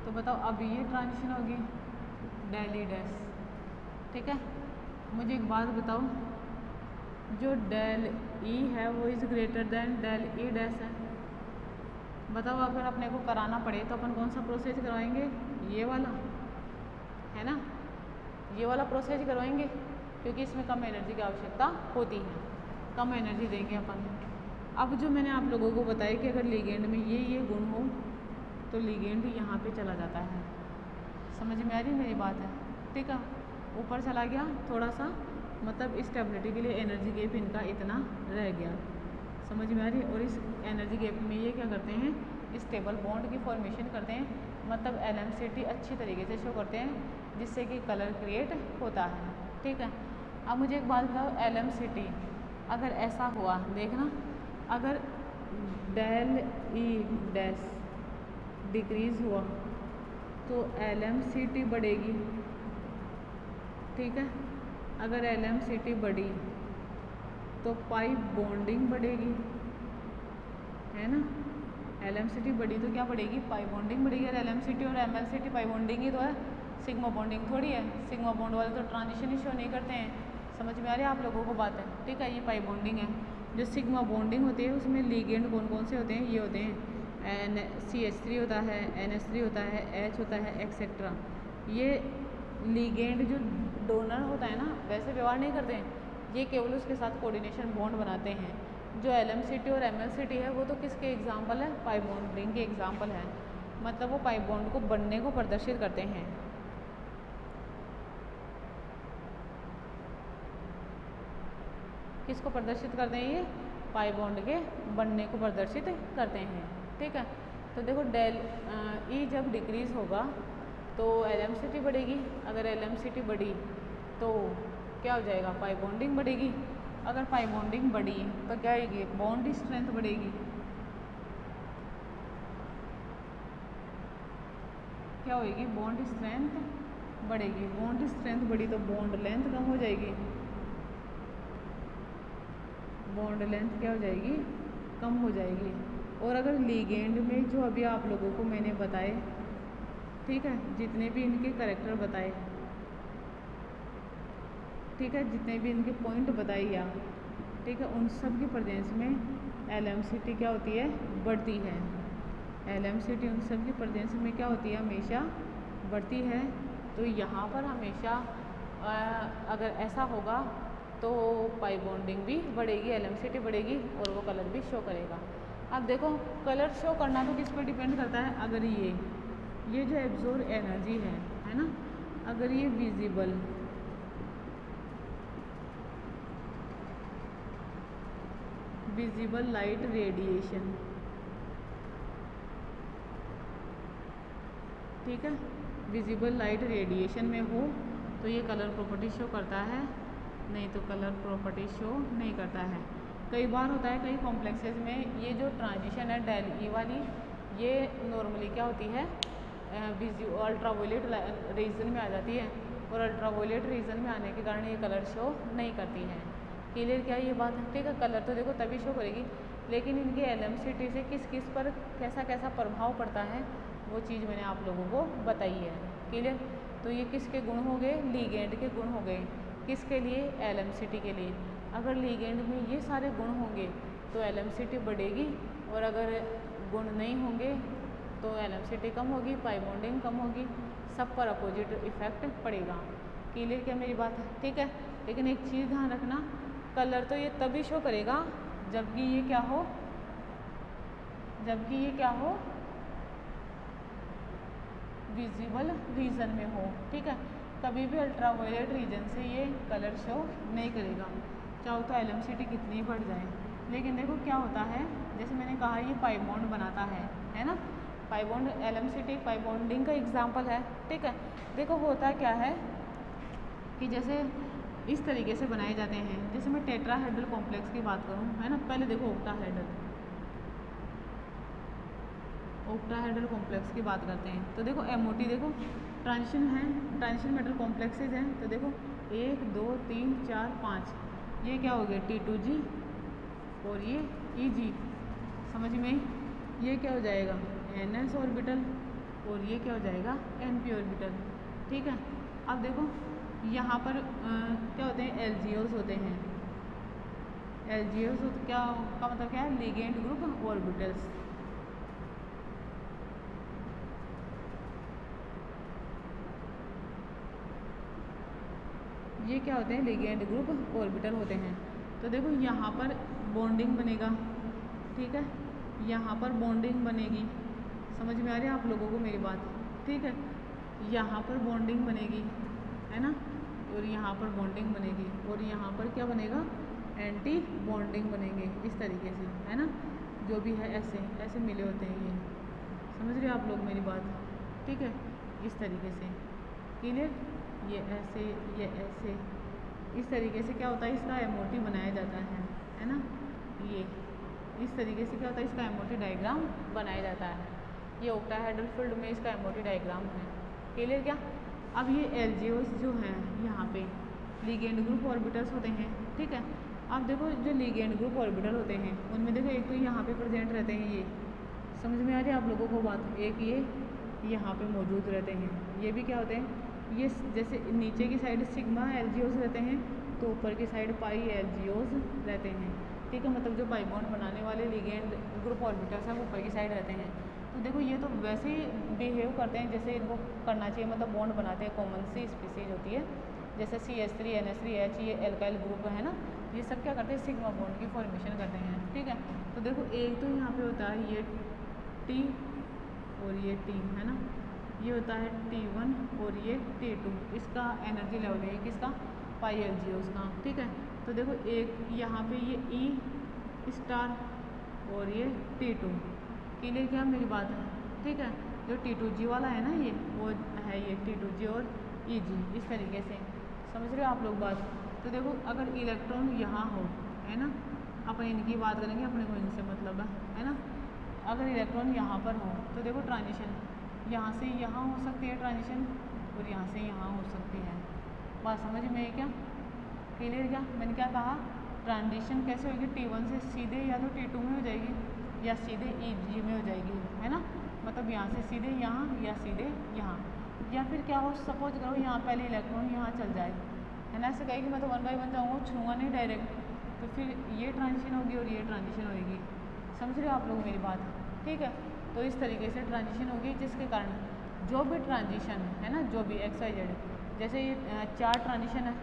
तो बताओ अब ये ट्रांजिशन होगी डेल ई डैश, ठीक है। मुझे एक बात बताओ, जो डेल ई है वो is greater than del E dash है, बताओ अगर अपने को कराना पड़े तो अपन कौन सा प्रोसेस करवाएंगे, ये वाला, है ना, ये वाला प्रोसेस करवाएंगे क्योंकि इसमें कम एनर्जी की आवश्यकता होती है, कम एनर्जी देंगे अपन। अब जो मैंने आप लोगों को बताया कि अगर लिगेंड में ये गुण हो तो लिगेंड यहाँ पे चला जाता है, समझ में आ रही मेरी बात है, ठीक है। ऊपर चला गया थोड़ा सा, मतलब स्टेबिलिटी के लिए एनर्जी गैप इनका इतना रह गया, समझ में आ रही। और इस एनर्जी गैप में ये क्या करते हैं, स्टेबल बॉन्ड की फॉर्मेशन करते हैं, मतलब LMCT अच्छी तरीके से शो करते हैं जिससे कि कलर क्रिएट होता है, ठीक है। अब मुझे एक बात बताओ, LMCT अगर ऐसा हुआ, देखना, अगर डेल ई डैश डिक्रीज हुआ तो LMCT बढ़ेगी, ठीक है। अगर LMCT बढ़ी तो पाई बॉन्डिंग बढ़ेगी, है ना। LMCT बढ़ी तो क्या बढ़ेगी, पाई बॉन्डिंग बढ़ेगी। और LMCT और MLCT पाई बॉन्डिंग ही तो है, सिग्मा बॉन्डिंग थोड़ी है। सिग्मा बॉन्ड वाले तो ट्रांजिशन ही शो नहीं करते हैं। समझ में आ रही है आप लोगों को बात है, ठीक है। ये पाई बॉन्डिंग है। जो सिग्मा बॉन्डिंग होती है उसमें लिगेंड कौन कौन से होते हैं, ये होते हैं CH3 होता है, NH3 होता है, H होता है, एक्सेट्रा। ये लिगेंड जो डोनर होता है ना, वैसे व्यवहार नहीं करते हैं, ये केवल उसके साथ कोऑर्डिनेशन बॉन्ड बनाते हैं। जो LMCT और MLCT है वो तो किसके एग्जाम्पल है, पाई बॉन्डिंग के एग्जाम्पल है। मतलब वो पाई बॉन्ड को बनने को प्रदर्शित करते हैं। किसको प्रदर्शित करते हैं, ये पाई बॉन्ड के बनने को प्रदर्शित करते हैं, ठीक है। तो देखो डेल ई जब डिक्रीज होगा तो LMCT बढ़ेगी। अगर LMCT बढ़ी तो क्या हो जाएगा, पाई बॉन्डिंग बढ़ेगी। अगर पाई बॉन्डिंग बढ़ी तो क्या आएगी, बॉन्ड स्ट्रेंथ बढ़ेगी। क्या होएगी, बॉन्ड स्ट्रेंथ बढ़ेगी। बॉन्ड स्ट्रेंथ बढ़ी तो बॉन्ड लेंथ कम हो जाएगी। बॉन्ड लेंथ क्या हो जाएगी, कम हो जाएगी। और अगर लिगेंड में जो अभी आप लोगों को मैंने बताए, ठीक है, जितने भी इनके कैरेक्टर बताए, ठीक है, जितने भी इनके पॉइंट बताए या, ठीक है, उन सब की प्रेजेंस में LMCT क्या होती है, बढ़ती है। LMCT उन सब की प्रेजेंस में क्या होती है, हमेशा बढ़ती है। तो यहाँ पर हमेशा अगर ऐसा होगा तो पाई बॉन्डिंग भी बढ़ेगी, LMCT बढ़ेगी और वो कलर भी शो करेगा। अब देखो, कलर शो करना तो किस पर डिपेंड करता है, अगर ये जो एब्जॉर्ब एनर्जी है ना, अगर ये विजिबल लाइट रेडिएशन, ठीक है, विजिबल लाइट रेडिएशन में हो तो ये कलर प्रॉपर्टी शो करता है, नहीं तो कलर प्रॉपर्टी शो नहीं करता है। कई बार होता है कई कॉम्प्लेक्सेस में ये जो ट्रांजिशन है डेल ई वाली, ये नॉर्मली क्या होती है, अल्ट्रावायलेट रीजन में आ जाती है और अल्ट्रावायलेट रीजन में आने के कारण ये कलर शो नहीं करती है। क्लियर क्या ये बात है, ठीक है। कलर तो देखो तभी शो करेगी, लेकिन इनके LMCT से किस किस पर कैसा कैसा प्रभाव पड़ता है वो चीज़ मैंने आप लोगों को बताई है। क्लियर। तो ये किसके गुण हो गए, लीगेंड के गुण हो गए। किसके लिए, LMCT के लिए। अगर लीगेंड में ये सारे गुण होंगे तो LMCT बढ़ेगी, और अगर गुण नहीं होंगे तो LMCT कम होगी, पाई बॉन्डिंग कम होगी, सब पर अपोजिट इफेक्ट पड़ेगा। क्लियर क्या मेरी बात है, ठीक है। लेकिन एक चीज़ ध्यान रखना, कलर तो ये तभी शो करेगा जबकि ये क्या हो, विजिबल रीजन में हो, ठीक है। कभी भी अल्ट्रावायलेट रीजन से ये कलर शो नहीं करेगा, चाहो तो LMCT कितनी बढ़ जाए। लेकिन देखो क्या होता है, जैसे मैंने कहा ये पाई बॉन्ड बनाता है ना, pi bond, LMCT pi bonding का एग्जाम्पल है, ठीक है। देखो होता क्या है कि जैसे इस तरीके से बनाए जाते हैं, जैसे मैं टेट्राहेड्रल कॉम्प्लेक्स की बात करूँ, है ना, पहले देखो ऑक्टाहेड्रल कॉम्प्लेक्स की बात करते हैं। तो देखो MOT, देखो ट्रांजिशन है, ट्रांजिशन मेटल कॉम्प्लेक्सेज हैं। तो देखो 1 2 3 4 5, ये क्या हो गया T2G और ये EG, समझ में। ये क्या हो जाएगा NS ऑर्बिटल और ये क्या हो जाएगा NP ऑर्बिटल, ठीक है। अब देखो यहाँ पर क्या होते हैं, LGOs होते हैं। LGOs क्या का मतलब क्या है, लिगेंड ग्रुप ऑर्बिटल्स। ये क्या होते हैं, लिगेंड ग्रुप ऑर्बिटल होते हैं। तो देखो यहाँ पर बॉन्डिंग बनेगा, ठीक है, यहाँ पर बॉन्डिंग बनेगी, समझ में आ रही है आप लोगों को मेरी बात, ठीक है। यहाँ पर बॉन्डिंग बनेगी, है ना, और यहाँ पर बॉन्डिंग बनेगी, और यहाँ पर क्या बनेगा, एंटी बॉन्डिंग बनेंगे, इस तरीके से, है ना, जो भी है ऐसे ऐसे मिले होते हैं ये, समझ रहे आप लोग मेरी बात, ठीक है, इस तरीके से। क्लियर, ये ऐसे इस तरीके से क्या होता है, इसका MOT बनाया जाता है ना। ये इस तरीके से क्या होता है, इसका MOT डायग्राम बनाया जाता है। ये ऑक्टाहेड्रल फील्ड में इसका MOT डायग्राम है। क्लियर क्या? अब ये LGOs जो हैं यहाँ पे लिगेंड ग्रुप ऑर्बिटल्स होते हैं, ठीक है। अब देखो जो लिगेंड ग्रुप ऑर्बिटल होते हैं उनमें देखो एक तो यहाँ पे प्रेजेंट रहते हैं, ये समझ में आ रही है आप लोगों को बात। एक ये यहाँ पे मौजूद रहते हैं, ये भी क्या होते हैं, ये जैसे नीचे की साइड सिग्मा LGOs रहते हैं तो ऊपर की साइड पाई LGOs रहते हैं, ठीक है। मतलब जो पाई बॉन्ड बनाने वाले लिगेंड ग्रुप ऑर्बिटल्स हैं वो ऊपर की साइड रहते हैं। तो देखो ये तो वैसे ही बिहेव करते हैं जैसे इनको करना चाहिए, मतलब बॉन्ड बनाते हैं। कॉमन सी स्पीसीज होती है जैसे CH3 NH3H, ये एल्काइल ग्रुप है ना, ये सब क्या करते हैं, सिग्मा बॉन्ड की फॉर्मेशन करते हैं, ठीक है। तो देखो एक तो यहाँ पे होता है ये T और ये T है ना, ये होता है T1 और ये T2, इसका एनर्जी लेवल है किसका, पाई LGOs का, ठीक है। तो देखो एक यहाँ पे ये E स्टार और ये T2, क्लियर क्या मेरी बात है, ठीक है। जो T2G वाला है ना ये वो है ये T2G और EG, इस तरीके से समझ रहे हो आप लोग बात। तो देखो अगर इलेक्ट्रॉन यहाँ हो, है ना, अपन इनकी बात करेंगे, अपने को इनसे मतलब है ना। अगर इलेक्ट्रॉन यहाँ पर हो तो देखो ट्रांजिशन यहाँ से यहाँ हो सकती है ट्रांजिशन, और यहाँ से यहाँ हो सकती है। बात समझ में है क्या, क्लियर क्या? मैंने क्या कहा, ट्रांजिशन कैसे होगी, T1 से सीधे या तो T2 में हो जाएगी या सीधे EG में हो जाएगी, है ना। मतलब यहाँ से सीधे यहाँ या सीधे यहाँ, या फिर क्या हो, सपोज करो यहाँ पहले इलेक्ट्रॉन यहाँ चल जाए, है ना। ऐसे कहेगी मैं तो 1 बाय 1 जाऊँगा, छूँगा नहीं डायरेक्ट, तो फिर ये ट्रांजिशन होगी और ये ट्रांजिशन होगी। समझ रहे हो आप लोग मेरी बात, ठीक है। तो इस तरीके से ट्रांजिशन होगी जिसके कारण जो भी ट्रांजिशन है ना, जो भी XYZ, जैसे ये 4 ट्रांजिशन है,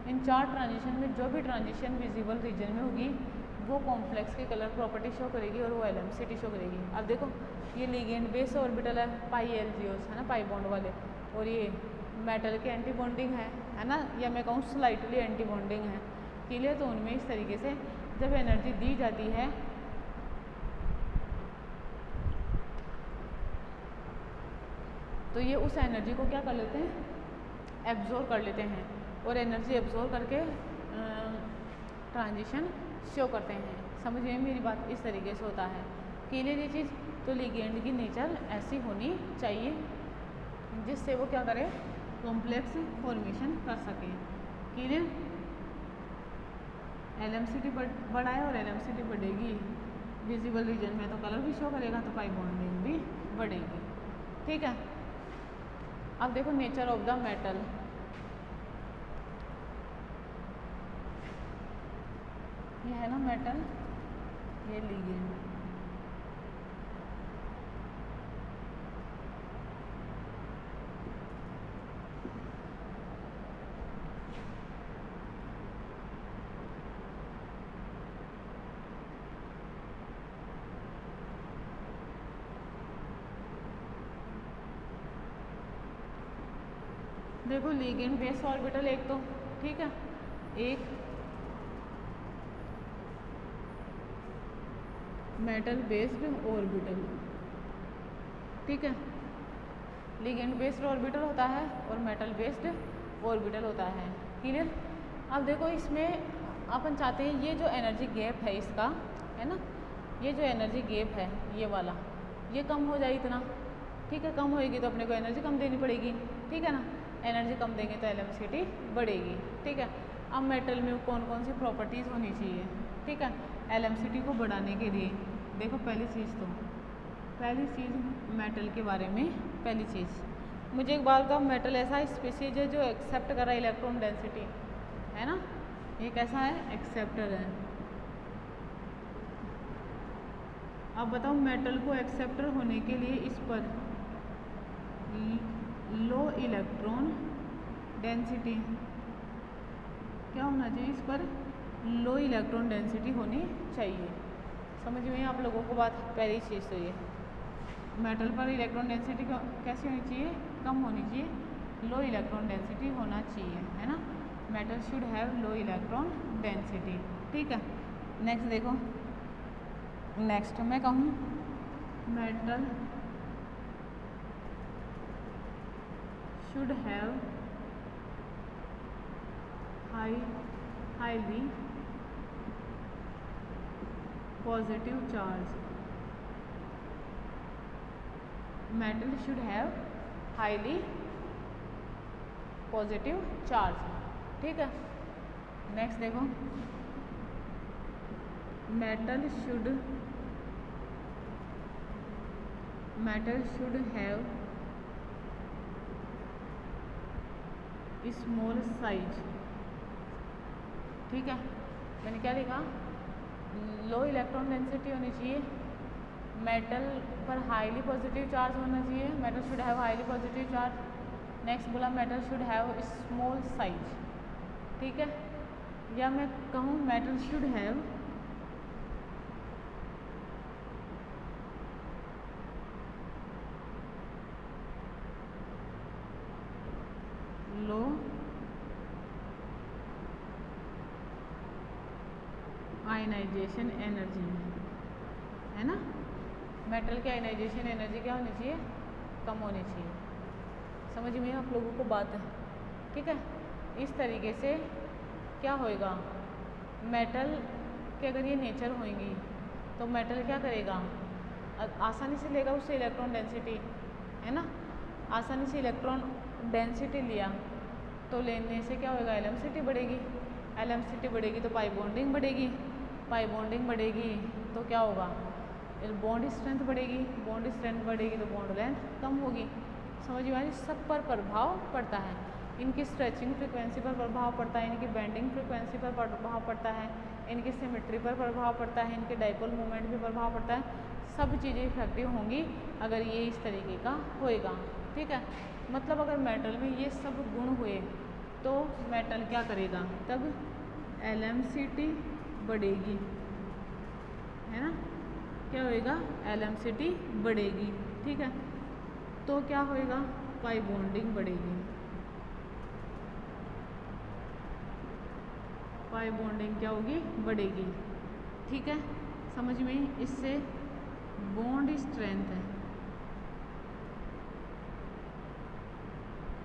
इन 4 ट्रांजिशन में जो भी ट्रांजिशन विजिबल रीजन में होगी वो कॉम्प्लेक्स की कलर प्रॉपर्टी शो करेगी और वो LMCT शो करेगी। अब देखो ये लिगेंड बेस ऑर्बिटल है, पाई LGOs है ना, पाई बॉन्ड वाले, और ये मेटल के एंटी बॉन्डिंग है ना, या मैं कहूँ स्लाइटली एंटी बॉन्डिंग है, क्लियर। तो उनमें इस तरीके से जब एनर्जी दी जाती है तो ये उस एनर्जी को क्या कर लेते हैं, एब्जॉर्ब कर लेते हैं, और एनर्जी एब्जॉर्ब करके ट्रांजिशन शो करते हैं। समझ में मेरी बात, इस तरीके से होता है, क्लियर ये चीज़। तो लिगेंड की नेचर ऐसी होनी चाहिए जिससे वो क्या करे, कॉम्प्लेक्स फॉर्मेशन कर सके, क्लियर। LMCT बढ़ा है और LMCT बढ़ेगी विजिबल रीजन में तो कलर भी शो करेगा, तो पाई बॉन्डिंग भी बढ़ेगी, ठीक है। अब देखो नेचर ऑफ द मेटल, ये है ना मेटल, ये लिगेंड, देखो लिगेंड बेस ऑर्बिटल एक तो, ठीक है, एक मेटल बेस्ड ऑर्बिटल, ठीक है। लिगेंड बेस्ड ऑर्बिटल होता है और मेटल बेस्ड ऑर्बिटल होता है, क्लियर। अब देखो इसमें अपन चाहते हैं ये जो एनर्जी गैप है इसका, है ना, ये जो एनर्जी गैप है ये वाला, ये कम हो जाए इतना, ठीक है। कम होएगी तो अपने को एनर्जी कम देनी पड़ेगी, ठीक है ना। एनर्जी कम देंगे तो LMCT बढ़ेगी, ठीक है। अब मेटल में कौन कौन सी प्रॉपर्टीज़ होनी चाहिए, ठीक है, LMCT को बढ़ाने के लिए। देखो पहली चीज़ मेटल के बारे में, पहली चीज़ मुझे एक बार का, मेटल ऐसा स्पीसीज है जो एक्सेप्ट कर रहा है इलेक्ट्रॉन डेंसिटी, है ना, ये कैसा है, एक्सेप्टर है। अब बताओ मेटल को एक्सेप्टर होने के लिए इस पर लो इलेक्ट्रॉन डेंसिटी क्या होना चाहिए, इस पर लो इलेक्ट्रॉन डेंसिटी होनी चाहिए। समझ में आप लोगों को बात, पहली चीज़ तो ये मेटल पर इलेक्ट्रॉन डेंसिटी कैसी होनी चाहिए, कम होनी चाहिए, लो इलेक्ट्रॉन डेंसिटी होना चाहिए, है ना। Metal should have low electron density, ठीक है। नेक्स्ट देखो, नेक्स्ट मैं कहूँ metal should have highly positive charge. Metal should have highly positive charge. ठीक है, नेक्स्ट देखो, metal should have small size. ठीक है, मैंने क्या लिखा, लो इलेक्ट्रॉन डेंसिटी होनी चाहिए, मेटल पर हाईली पॉजिटिव चार्ज होना चाहिए, metal should have highly positive charge. Next बोला metal should have small size. ठीक है, या मैं कहूँ metal should have low ionization energy, है ना. मेटल की आयनाइजेशन एनर्जी क्या होनी चाहिए, कम होनी चाहिए. समझ में आप लोगों को बात है. ठीक है, इस तरीके से क्या होएगा, मेटल के अगर ये नेचर होंगी तो मेटल क्या करेगा, आसानी से लेगा उससे इलेक्ट्रॉन डेंसिटी, है ना. आसानी से इलेक्ट्रॉन डेंसिटी लिया तो लेने से क्या होगा, एलएमसीटी बढ़ेगी. एलएमसीटी बढ़ेगी तो पाई बॉन्डिंग बढ़ेगी. पाई बॉन्डिंग बढ़ेगी तो क्या होगा, बॉन्ड स्ट्रेंथ बढ़ेगी. बॉन्ड स्ट्रेंथ बढ़ेगी तो बॉन्ड लेंथ कम होगी. समझ में आ रही, सब पर प्रभाव पड़ता है. इनकी स्ट्रेचिंग फ्रिक्वेंसी पर प्रभाव पड़ता है, इनकी बेंडिंग फ्रिक्वेंसी पर प्रभाव पड़ता है, इनकी सिमेट्री पर प्रभाव पड़ता है, इनके डाइपोल मोमेंट पर प्रभाव पड़ता है. सब चीज़ें इफेक्टिव होंगी अगर ये इस तरीके का होएगा. ठीक है, मतलब अगर मेटल में ये सब गुण हुए तो मेटल क्या करेगा, तब एलएमसीटी बढ़ेगी, है ना. क्या होएगा, एलएमसीटी बढ़ेगी. ठीक है, तो क्या होएगा, पाई बॉन्डिंग बढ़ेगी. पाई बॉन्डिंग क्या होगी, बढ़ेगी. ठीक है, समझ में. इससे बॉन्ड स्ट्रेंथ है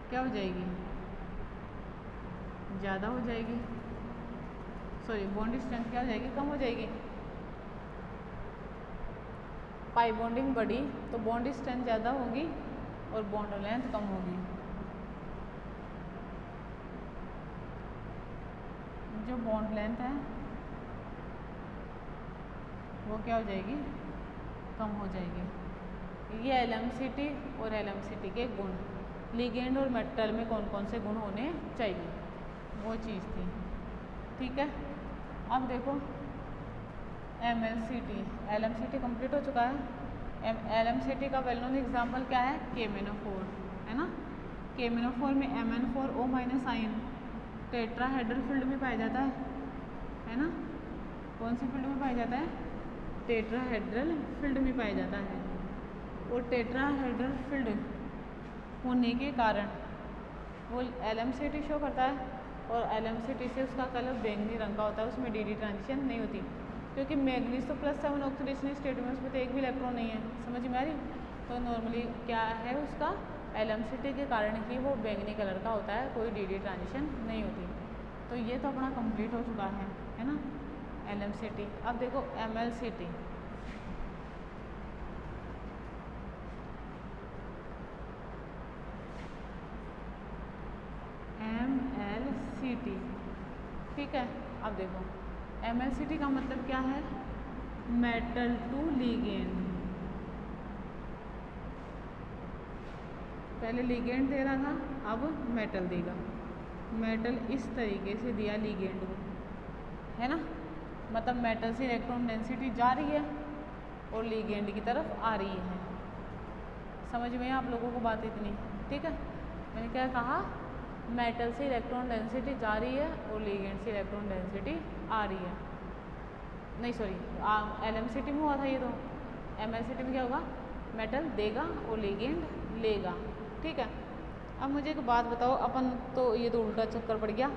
क्या हो जाएगी, ज़्यादा हो जाएगी. सॉरी, बॉन्ड स्ट्रेंथ क्या हो जाएगी, कम हो जाएगी. पाई बॉन्डिंग बढ़ी तो बॉन्ड स्ट्रेंथ ज़्यादा होगी और बॉन्ड लेंथ कम होगी. जो बॉन्ड लेंथ है वो क्या हो जाएगी, कम हो जाएगी. ये एलएमसीटी और एलएमसीटी के गुण, लिगेंड और मेटल में कौन कौन से गुण होने चाहिए, वो चीज़ थी. ठीक है, अब देखो एमएलसीटी. एलएमसीटी कंप्लीट हो चुका है. एलएमसीटी का वेल नोन एग्जाम्पल क्या है, KMnO4, है ना. KMnO4 में MnO4O- आयन टेट्राहेड्रल फील्ड में पाया जाता है ना. कौन सी फील्ड में पाया जाता है, टेट्राहेड्रल फील्ड में पाया जाता है. और टेट्राहेड्रल फील्ड होने के कारण वो एलएमसीटी शो करता है और एलएमसीटी से उसका कलर बैंगनी रंग का होता है, उसमें डीडी ट्रांजिशन नहीं होती क्योंकि मैग्नीज तो +7 ऑक्सीडेशन स्टेट में, उसमें तो एक भी इलेक्ट्रॉन नहीं है. समझ में आ रही. तो नॉर्मली क्या है उसका, एलएमसीटी के कारण ही वो बैंगनी कलर का होता है, कोई डीडी ट्रांजिशन नहीं होती. तो ये तो अपना कंप्लीट हो चुका है ना, एलएमसीटी. अब देखो एमएलसीटी. एमएलसीटी, ठीक है. अब देखो एमएलसीटी का मतलब क्या है, मेटल टू लिगेंड. पहले लिगेंड दे रहा था, अब मेटल देगा. मेटल इस तरीके से दिया लिगेंड को, है ना. मतलब मेटल से इलेक्ट्रॉन डेंसिटी जा रही है और लिगेंड की तरफ आ रही है. समझ में आप लोगों को बात इतनी, ठीक है. मैंने क्या कहा, मेटल से इलेक्ट्रॉन डेंसिटी जा रही है और लिगेंड से इलेक्ट्रॉन डेंसिटी आ रही है. नहीं सॉरी, एलएमसीटी में हुआ था ये. तो एमएलसीटी में क्या होगा, मेटल देगा और लिगेंड लेगा. ठीक है. अब मुझे एक बात बताओ, अपन तो ये तो उल्टा चक्कर पड़ गया.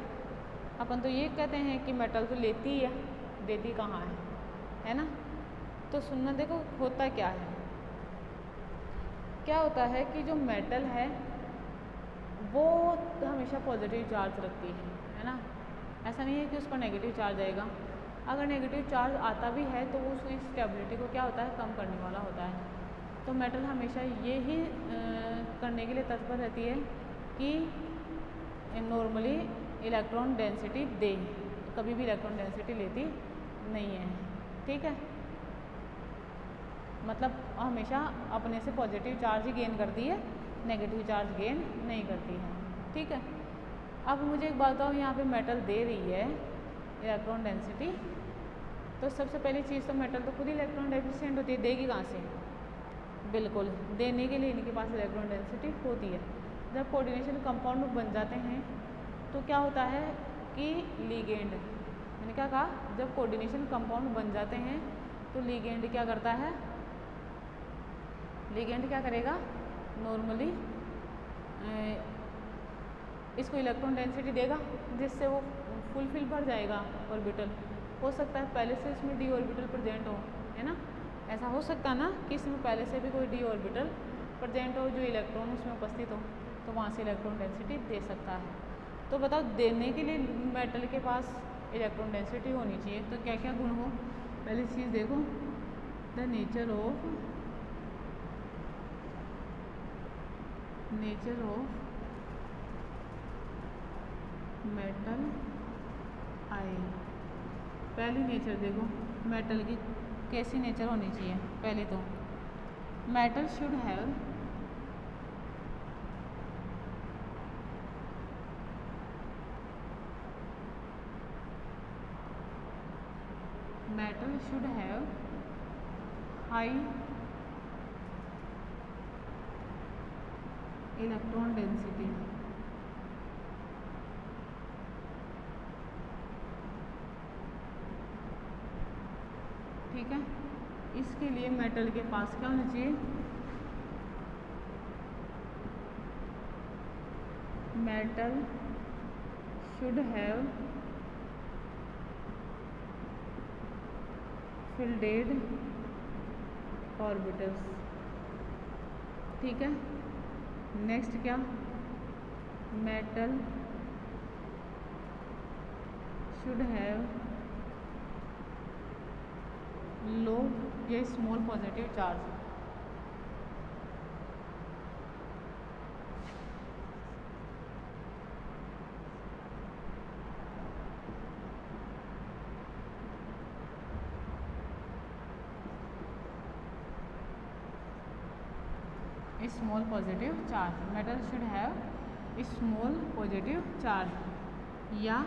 अपन तो ये कहते हैं कि मेटल तो लेती है, देती कहाँ है ना. तो सुनना, देखो होता क्या है. क्या होता है कि जो मेटल है वो हमेशा पॉजिटिव चार्ज रखती है ना. ऐसा नहीं है कि उस पर नेगेटिव चार्ज आएगा। अगर नेगेटिव चार्ज आता भी है तो वो उसकी स्टेबिलिटी को क्या होता है, कम करने वाला होता है। तो मेटल हमेशा ये ही करने के लिए तत्पर रहती है कि नॉर्मली इलेक्ट्रॉन डेंसिटी दे, कभी भी इलेक्ट्रॉन डेंसिटी लेती नहीं है। ठीक है, मतलब हमेशा अपने से पॉजिटिव चार्ज ही गेन करती है, नेगेटिव चार्ज गेन नहीं करती है। ठीक है, अब मुझे एक बात बताओ, यहाँ पे मेटल दे रही है इलेक्ट्रॉन डेंसिटी, तो सबसे पहली चीज़ तो मेटल तो खुद ही इलेक्ट्रॉन डेफिशिएंट होती है, देगी कहाँ से? बिल्कुल, देने के लिए इनके पास इलेक्ट्रॉन डेंसिटी होती है। जब कोऑर्डिनेशन कंपाउंड बन जाते हैं तो क्या होता है कि लिगेंड, मैंने क्या कहा, जब कोऑर्डिनेशन कंपाउंड बन जाते हैं तो लिगेंड क्या करता है, लिगेंड क्या करेगा, नॉर्मली इसको इलेक्ट्रॉन डेंसिटी देगा जिससे वो फुलफिल भर जाएगा ऑर्बिटल। हो सकता है पहले से इसमें डी ऑर्बिटल प्रेजेंट हो, है ना, ऐसा हो सकता है ना कि इसमें पहले से भी कोई डी ऑर्बिटल प्रेजेंट हो जो इलेक्ट्रॉन उसमें उपस्थित हो, तो वहाँ से इलेक्ट्रॉन डेंसिटी दे सकता है। तो बताओ, देने के लिए मेटल के पास इलेक्ट्रॉन डेंसिटी होनी चाहिए, तो क्या क्या गुण हो? पहली चीज़ देखो, द नेचर ऑफ मेटल आई। पहली नेचर देखो मेटल की कैसी नेचर होनी चाहिए। पहले तो metal should have high electron density. ठीक है, इसके लिए मेटल के पास क्या होना चाहिए, metal should have filled orbitals. ठीक है, नेक्स्ट क्या, मेटल शुड हैव लो या small positive charge. Small positive charge, metal should have small positive charge, या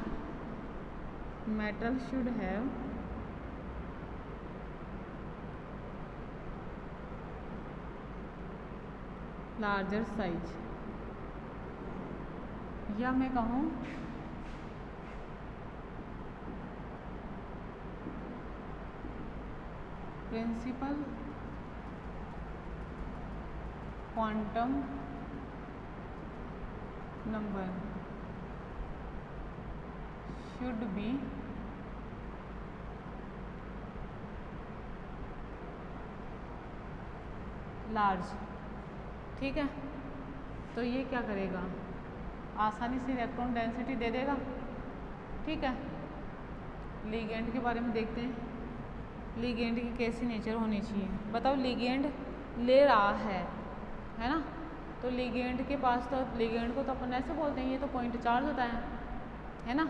metal should have larger size, या मैं कहूँ principal quantum number should be large. ठीक है, तो ये क्या करेगा, आसानी से इलेक्ट्रॉन डेंसिटी दे देगा। ठीक है, लिगेंड के बारे में देखते हैं, लिगेंड की कैसी नेचर होनी चाहिए। बताओ, लिगेंड ले रहा है ना, तो लिगेंड के पास तो, लिगेंड को तो अपन ऐसे बोलते हैं ये तो पॉइंट चार्ज होता है ना,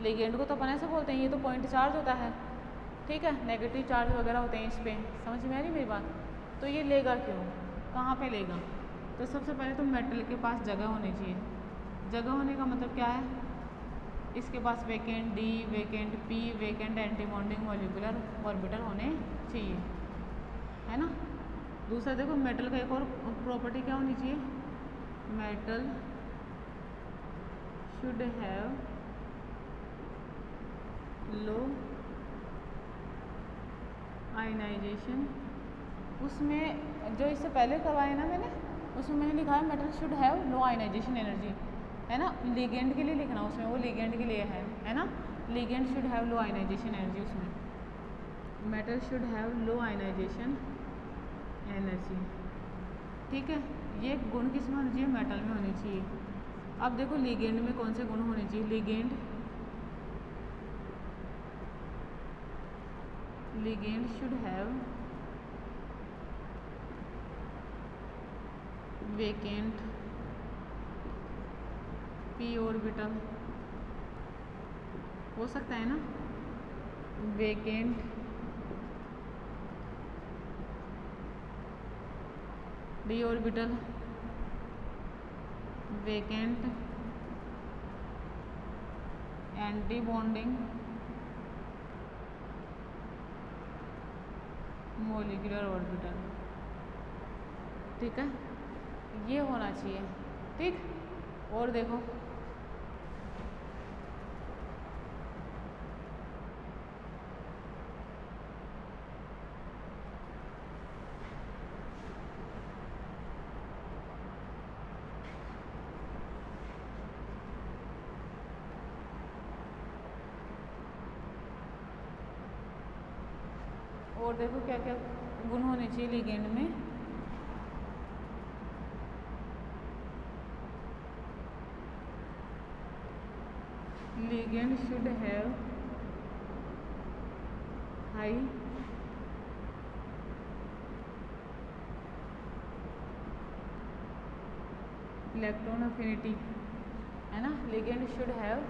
लिगेंड को तो अपन ऐसे बोलते हैं ये तो पॉइंट चार्ज होता है। ठीक है, नेगेटिव चार्ज वगैरह होते हैं इस पर, समझ में आ रही मेरी बात? तो ये लेगा क्यों, कहाँ पे लेगा? तो सबसे पहले तो मेटल के पास जगह होनी चाहिए। जगह होने का मतलब क्या है, इसके पास vacant D, vacant P, vacant anti bonding molecular orbital होने चाहिए, है ना। दूसरा देखो, मेटल का एक और प्रॉपर्टी क्या होनी चाहिए, metal should have low ionization. उसमें जो इससे पहले करवाया ना मैंने, उसमें मैंने लिखा है metal should have low ionization energy, है ना, लिगेंड के लिए लिखना उसमें, वो लिगेंड के लिए है ना, ligand should have low ionization energy, उसमें metal should have low ionization energy. ठीक है, ये गुण किस में होनी चाहिए, मेटल में होनी चाहिए। अब देखो लिगेंड में कौन से गुण होने चाहिए, ligand ligand should have vacant p orbital, हो सकता है ना, vacant d orbital, vacant anti bonding molecular orbital. ठीक है, ये होना चाहिए। ठीक, और देखो और देखो क्या क्या गुण होने चाहिए लिगेंड में। Ligand should have high electron affinity, है ना। Ligand should have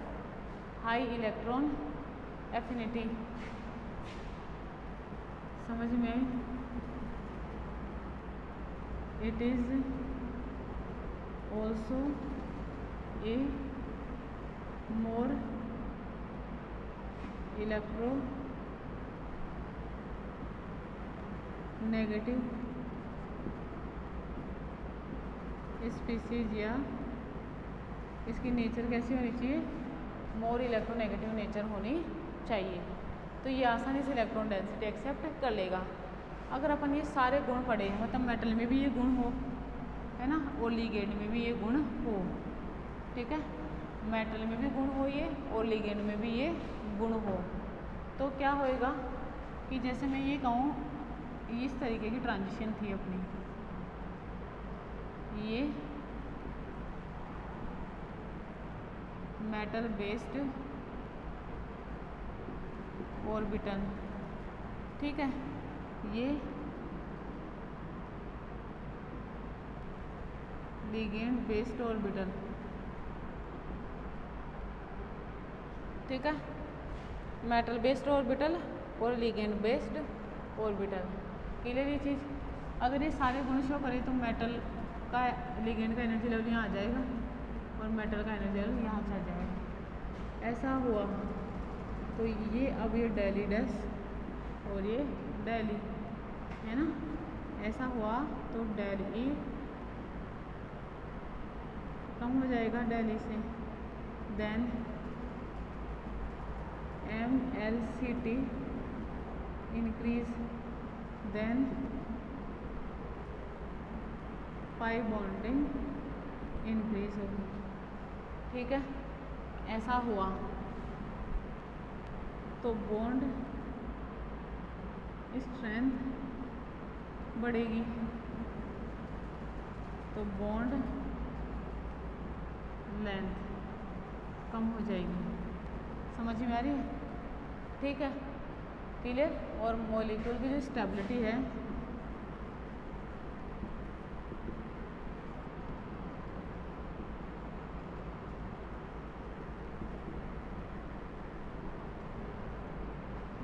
high electron affinity, समझ में आई। It is also a more electro negative species, या इसकी नेचर कैसी होनी चाहिए, मोर इलेक्ट्रोनेगेटिव नेचर होनी चाहिए। तो ये आसानी से इलेक्ट्रॉन डेंसिटी एक्सेप्ट कर लेगा। अगर अपन ये सारे गुण पढ़े, मतलब मेटल में भी ये गुण हो, है ना, और लिगेंड में भी ये गुण हो। ठीक है, मेटल में भी गुण हो ये, और लिगेंड में भी ये गुण हो, तो क्या होएगा कि जैसे मैं ये कहूँ, इस तरीके की ट्रांजिशन थी अपनी, ये मेटल बेस्ड ऑर्बिटल, ठीक है, ये लिगेंड बेस्ड ऑर्बिटल। ठीक है, मेटल बेस्ड ऑर्बिटल और लिगेंड बेस्ड ऑर्बिटल। क्लियर ये चीज़। अगर ये सारे गुण शो करें तो मेटल का लिगेंड का एनर्जी लेवल यहाँ आ जाएगा और मेटल का एनर्जी लेवल यहाँ से आ जाएगा। ऐसा हुआ तो ये अब ये डेली डैश और ये डेली, है ना, ऐसा हुआ तो डेली कम हो जाएगा डेली से, then MLCT increase, then pi bonding increase होगी। ठीक है, ऐसा हुआ तो बॉन्ड स्ट्रेंथ बढ़ेगी, तो बॉन्ड लेंथ कम हो जाएगी। समझ में आ रही है? ठीक है, क्लियर। और मॉलिक्यूल की जो स्टेबिलिटी है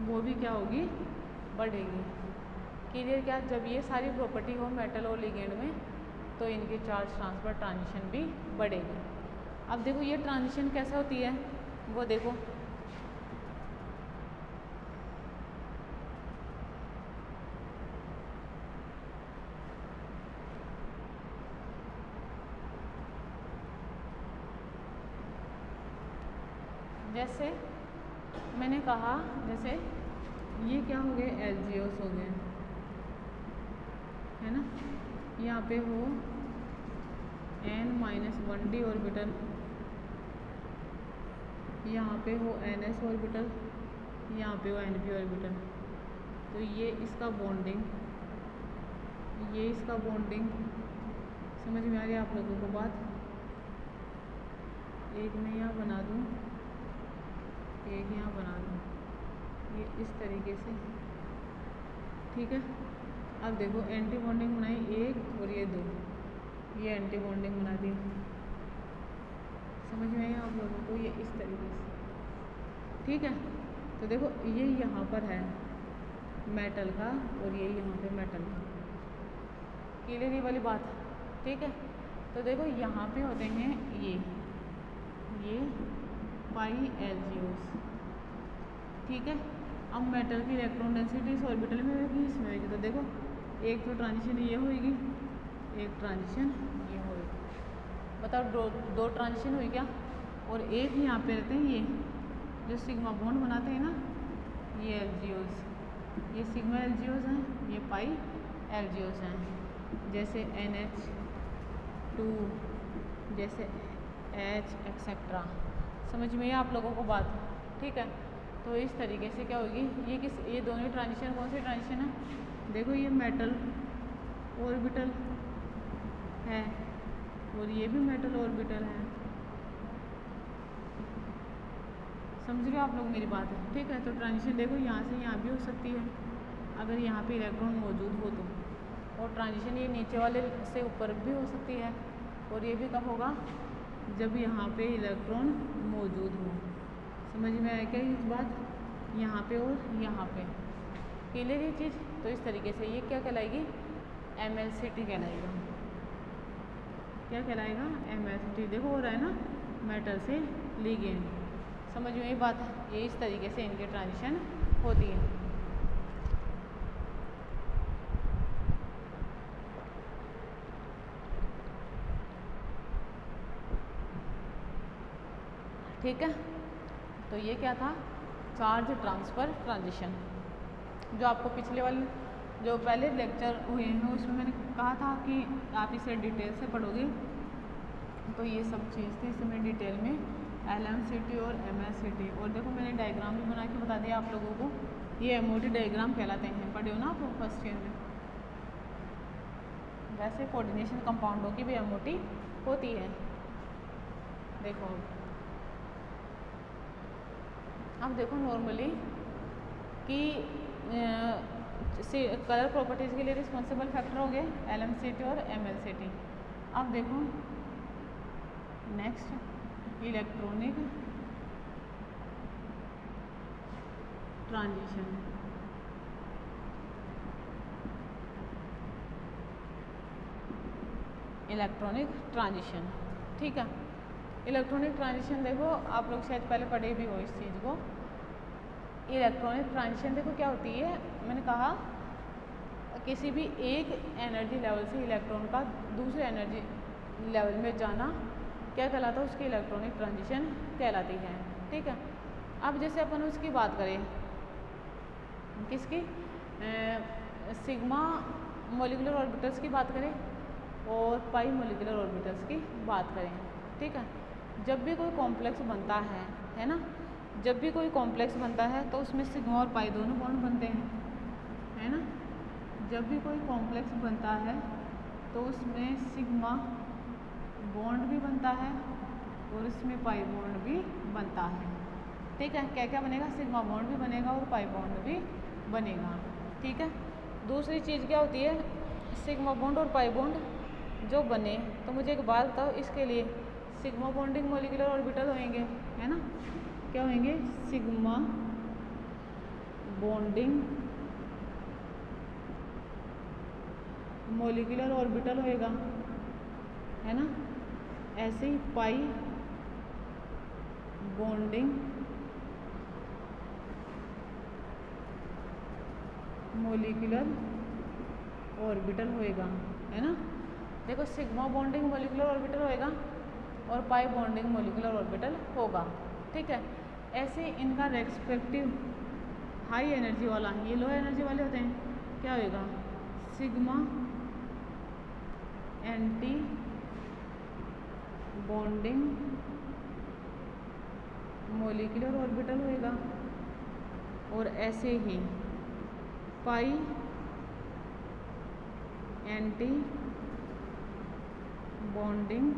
वो भी क्या होगी, बढ़ेगी। क्लियर। क्या, जब ये सारी प्रॉपर्टी हो मेटल और लिगेंड में तो इनकी चार्ज ट्रांसफर ट्रांजिशन भी बढ़ेगी। अब देखो ये ट्रांजिशन कैसे होती है वो देखो, जैसे मैंने कहा, जैसे ये क्या हो गए, एल्जियोस हो गए, है ना, यहाँ पे हो n-1d ऑर्बिटल, यहाँ पे हो ns ऑर्बिटल, यहाँ पे हो np ऑर्बिटल। तो ये इसका बॉन्डिंग, ये इसका बॉन्डिंग, समझ में आ रही है आप लोगों को बात। एक मैं यहाँ बना दूँ, एक यहाँ बना दूँ, ये इस तरीके से ठीक है। अब देखो एंटी बॉन्डिंग बनाई एक और ये दो, ये एंटी बॉन्डिंग बना दी। समझ में आई आप लोगों को? ये इस तरीके से, ठीक है। तो देखो ये यहाँ पर है मेटल का और ये यहाँ पे मेटल, क्लियर ये वाली बात, ठीक है। तो देखो यहाँ पे होते हैं ये पाई एलजीओस, ठीक है। अब मेटल की इलेक्ट्रॉन डेंसिटी इस ऑर्बिटल में होगी, इसमें होगी। तो देखो एक तो ट्रांजिशन ये होगी, एक ट्रांजिशन ये होगी। बताओ दो ट्रांजिशन हुई क्या? और एक यहाँ पे रहते हैं ये जो सिग्मा बॉन्ड बनाते हैं ना, ये एलजीओस, ये सिग्मा एलजीओस हैं, ये पाई एलजीओस हैं। जैसे NH2, जैसे H एक्सेट्रा। समझ में आप लोगों को बात, ठीक है। तो इस तरीके से क्या होगी, ये दोनों ट्रांजिशन कौन सी ट्रांजिशन है? देखो ये मेटल ऑर्बिटल है और ये भी मेटल ऑर्बिटल है। समझ रहे हो आप लोग मेरी बात है, ठीक है। तो ट्रांजिशन देखो यहाँ से यहाँ भी हो सकती है अगर यहाँ पे इलेक्ट्रॉन मौजूद हो तो, और ट्रांजिशन ये नीचे वाले से ऊपर भी हो सकती है। और ये भी कब होगा? जब यहाँ पे इलेक्ट्रॉन मौजूद हो। समझ में आया क्या इस बात? यहाँ पे और यहाँ पे, क्लियर ये चीज़? तो इस तरीके से ये क्या कहलाएगी? MLCT कहलाएगा। क्या कहलाएगा? MLCT। देखो हो रहा है ना, मेटल से लिगेंड। समझ में ये बात? ये इस तरीके से इनकी ट्रांजिशन होती है। ठीक है। तो ये क्या था? चार्ज ट्रांसफ़र ट्रांजिशन, जो आपको पिछले वाले जो पहले लेक्चर हुए हैं उसमें मैंने कहा था कि आप इसे डिटेल से पढ़ोगे। तो ये सब चीज़ थी, इसमें डिटेल में LMCT और MLCT। और देखो मैंने डायग्राम भी बना के बता दिया आप लोगों को, ये MOT डायग्राम कहलाते हैं। पढ़े हो ना आप फर्स्ट ईयर में? वैसे कोऑर्डिनेशन कंपाउंडों की भी MOT होती है। देखो अब देखो नॉर्मली कि कलर प्रॉपर्टीज़ के लिए रिस्पॉन्सिबल फैक्टर हो गए LMCT और MLCT। अब देखो next electronic transition. Electronic transition, ठीक है। इलेक्ट्रॉनिक ट्रांजिशन देखो आप लोग शायद पहले पढ़े भी हो इस चीज़ को। इलेक्ट्रॉनिक ट्रांजिशन देखो क्या होती है, मैंने कहा किसी भी एक एनर्जी लेवल से इलेक्ट्रॉन का दूसरे एनर्जी लेवल में जाना क्या कहलाता है? उसकी इलेक्ट्रॉनिक ट्रांजिशन कहलाती है, ठीक है। अब जैसे अपन उसकी बात करें, किसकी? सिग्मा मोलिकुलर ऑर्बिटल्स की बात करें और पाई मोलिकुलर ऑर्बिटल्स की बात करें, ठीक है। जब भी कोई कॉम्प्लेक्स बनता है ना, जब भी कोई कॉम्प्लेक्स बनता है तो उसमें सिग्मा और पाई दोनों बॉन्ड बनते हैं, है ना। जब भी कोई कॉम्प्लेक्स बनता है तो उसमें सिग्मा बॉन्ड भी बनता है और इसमें पाई बॉन्ड भी बनता है, ठीक है। क्या क्या बनेगा? सिग्मा बॉन्ड भी बनेगा और पाई बॉन्ड भी बनेगा, ठीक है। दूसरी चीज़ क्या होती है? सिग्मा बॉन्ड और पाई बॉन्ड जो बने, तो मुझे एक बात बताओ, इसके लिए सिग्मा बॉन्डिंग मोलिकुलर ऑर्बिटल होंगे, है ना। क्या होंगे? सिग्मा बॉन्डिंग मोलिकुलर ऑर्बिटल होएगा, है ना। ऐसे ही पाई बॉन्डिंग मोलिकुलर ऑर्बिटल होएगा, है ना। देखो सिग्मा बॉन्डिंग मोलिकुलर ऑर्बिटल होएगा और पाई बॉन्डिंग मोलिकुलर ऑर्बिटल होगा, ठीक है। ऐसे इनका रेस्पेक्टिव हाई एनर्जी वाला, ये लो एनर्जी वाले होते हैं, क्या होएगा? Sigma anti bonding molecular orbital होएगा। और ऐसे ही पाई एंटी बॉन्डिंग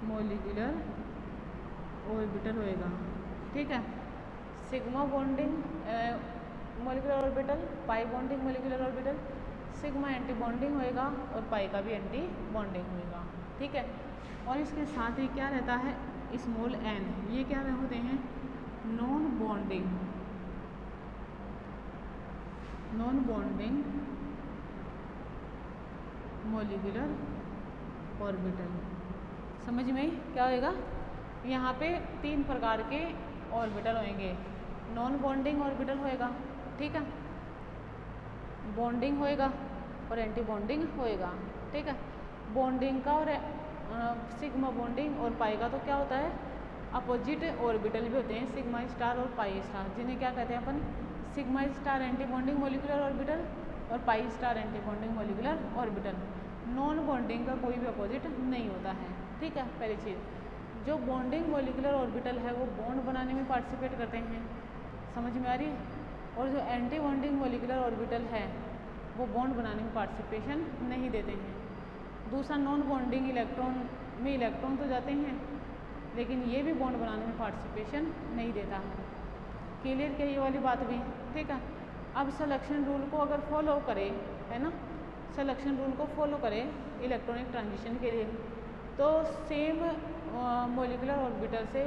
मोलिकुलर ऑर्बिटल होएगा, ठीक है। Sigma bonding molecular orbital, pi bonding molecular orbital, sigma anti bonding होएगा और पाई का भी एंटी बॉन्डिंग होएगा, ठीक है। और इसके साथ ही क्या रहता है, स्मॉल एन, ये क्या होते हैं, नॉन बॉन्डिंग मोलिकुलर ऑर्बिटल। समझ में क्या होएगा, यहाँ पे 3 प्रकार के ऑर्बिटल होंगे। नॉन बॉन्डिंग ऑर्बिटल होएगा, ठीक है, बॉन्डिंग होएगा और एंटी बॉन्डिंग होएगा, ठीक है। बॉन्डिंग का और सिग्मा बॉन्डिंग और पाई का तो क्या होता है, अपोजिट ऑर्बिटल भी होते हैं, सिग्मा स्टार और पाई स्टार, जिन्हें क्या कहते हैं अपन, sigma star anti bonding molecular orbital और pi star anti bonding molecular orbital. Non bonding का कोई भी अपोजिट नहीं होता है, ठीक है। पहली चीज़, जो बॉन्डिंग मोलिकुलर ऑर्बिटल है वो बॉन्ड बनाने में पार्टिसिपेट करते हैं, समझ में आ रही है। और जो एंटी बॉन्डिंग मोलिकुलर ऑर्बिटल है वो बॉन्ड बनाने में पार्टिसिपेशन नहीं देते हैं। दूसरा, नॉन बॉन्डिंग इलेक्ट्रॉन में इलेक्ट्रॉन तो जाते हैं लेकिन ये भी बॉन्ड बनाने में पार्टिसिपेशन नहीं देता है। क्लियर क्या ये वाली बात भी, ठीक है। अब सिलेक्शन रूल को अगर फॉलो करे, है ना, सिलेक्शन रूल को फॉलो करे इलेक्ट्रॉनिक ट्रांजिशन के लिए, तो सेम मोलिकुलर ऑर्बिटल से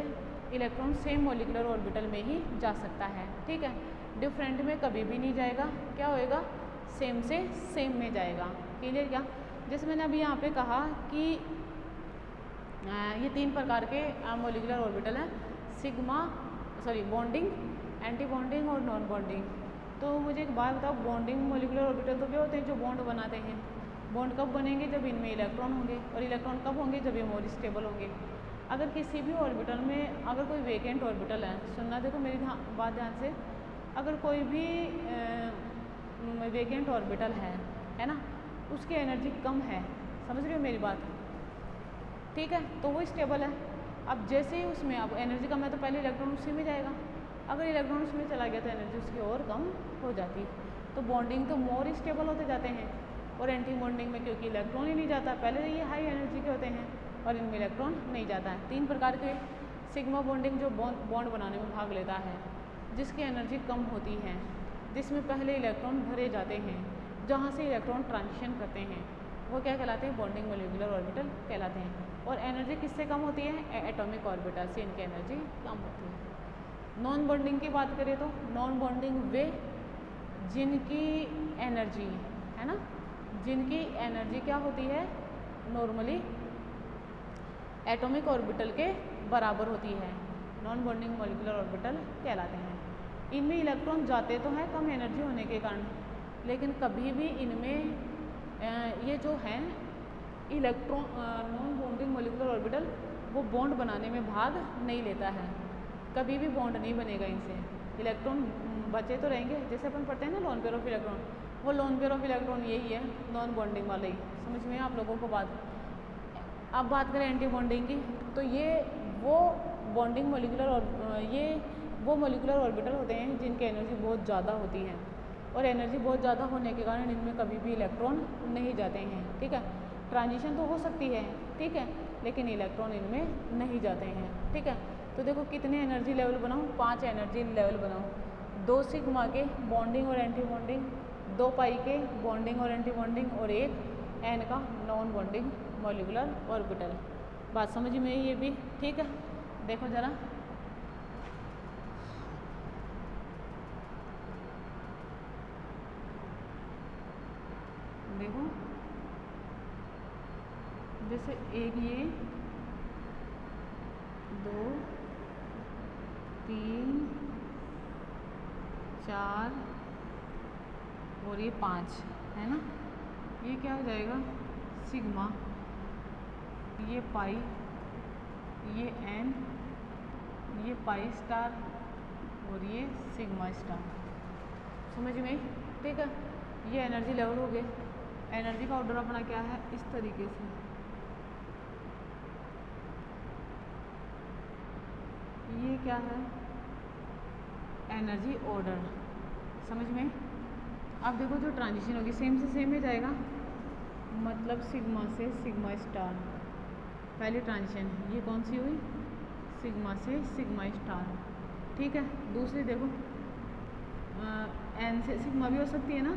इलेक्ट्रॉन सेम मोलिकुलर ऑर्बिटल में ही जा सकता है, ठीक है। डिफरेंट में कभी भी नहीं जाएगा, क्या होएगा, सेम से सेम में जाएगा। क्लियर क्या, जैसे मैंने अभी यहाँ पे कहा कि ये 3 प्रकार के मोलिकुलर ऑर्बिटल हैं, बॉन्डिंग, एंटी बॉन्डिंग और नॉन बॉन्डिंग। तो मुझे एक बात बताओ, बॉन्डिंग मोलिकुलर ऑर्बिटल तो क्या होते हैं, जो बॉन्ड बनाते हैं। बॉन्ड कब बनेंगे, जब इनमें इलेक्ट्रॉन होंगे, और इलेक्ट्रॉन कब होंगे, जब ये मोर स्टेबल होंगे। अगर किसी भी ऑर्बिटल में अगर कोई वेकेंट ऑर्बिटल है, सुनना देखो मेरी बात ध्यान से, अगर कोई भी वेकेंट ऑर्बिटल है ना, उसकी एनर्जी कम है, समझ रहे हो मेरी बात, ठीक है, तो वो स्टेबल है। अब जैसे ही उसमें अब एनर्जी कम है तो पहले इलेक्ट्रॉन उसी में जाएगा, अगर इलेक्ट्रॉन उसमें चला गया तो एनर्जी उसकी और कम हो जाती। तो बॉन्डिंग तो मोर स्टेबल होते जाते हैं, और एंटी बॉन्डिंग में क्योंकि इलेक्ट्रॉन ही नहीं जाता, पहले ये हाई एनर्जी के होते हैं और इनमें इलेक्ट्रॉन नहीं जाता है। 3 प्रकार के सिग्मा बॉन्डिंग जो बॉन्ड बनाने में भाग लेता है, जिसकी एनर्जी कम होती है, जिसमें पहले इलेक्ट्रॉन भरे जाते हैं, जहाँ से इलेक्ट्रॉन ट्रांजिशन करते हैं, वो क्या कहलाते हैं, बॉन्डिंग मोलिकुलर ऑर्बिटल कहलाते हैं। और एनर्जी किससे कम होती है, एटॉमिक ऑर्बिटल से इनकी एनर्जी कम होती है। नॉन बॉन्डिंग की बात करें तो नॉन बॉन्डिंग वे जिनकी एनर्जी, है ना, जिनकी एनर्जी क्या होती है, नॉर्मली एटॉमिक ऑर्बिटल के बराबर होती है, नॉन बॉन्डिंग मोलिकुलर ऑर्बिटल कहलाते हैं। इनमें इलेक्ट्रॉन जाते तो हैं कम एनर्जी होने के कारण, लेकिन कभी भी इनमें ये जो है electron non bonding molecular orbital वो बॉन्ड बनाने में भाग नहीं लेता है, कभी भी बॉन्ड नहीं बनेगा इनसे, इलेक्ट्रॉन बचे तो रहेंगे। जैसे अपन पढ़ते हैं ना लोन पेयर ऑफ इलेक्ट्रॉन, वो लोन पेयर ऑफ इलेक्ट्रॉन यही है, नॉन बॉन्डिंग वाला ही, समझ में आप लोगों को बात। अब बात करें एंटी बॉन्डिंग की, तो ये वो बॉन्डिंग मोलिकुलर और ये वो मोलिकुलर ऑर्बिटल होते हैं जिनकी एनर्जी बहुत ज़्यादा होती है, और एनर्जी बहुत ज़्यादा होने के कारण इनमें कभी भी इलेक्ट्रॉन नहीं जाते हैं, ठीक है। ट्रांजिशन तो हो सकती है, ठीक है, लेकिन इलेक्ट्रॉन इनमें नहीं जाते हैं, ठीक है। तो देखो कितने एनर्जी लेवल बनाऊँ, 5 एनर्जी लेवल बनाऊँ, 2 सिग्मा के बॉन्डिंग और एंटी बॉन्डिंग, 2 पाई के बॉन्डिंग और एंटी बॉन्डिंग, और 1 एन का नॉन बॉन्डिंग मोलिकुलर ऑर्बिटल। बात समझ में ये भी, ठीक है। देखो ज़रा, देखो जैसे एक ये 2 3 4 और ये 5 है ना, ये क्या हो जाएगा, सिग्मा, ये पाई, ये एन, ये पाई स्टार और ये सिग्मा स्टार, समझ में, ठीक है। ये एनर्जी लेवल हो गए। एनर्जी का ऑर्डर अपना क्या है, इस तरीके से, ये क्या है, एनर्जी ऑर्डर, समझ में। अब देखो जो ट्रांजिशन होगी सेम से सेम में जाएगा, मतलब सिग्मा से सिग्मा स्टार, पहली ट्रांजिशन ये कौन सी हुई, सिग्मा से सिग्मा स्टार, ठीक है। दूसरी देखो एन से सिग्मा भी हो सकती है ना,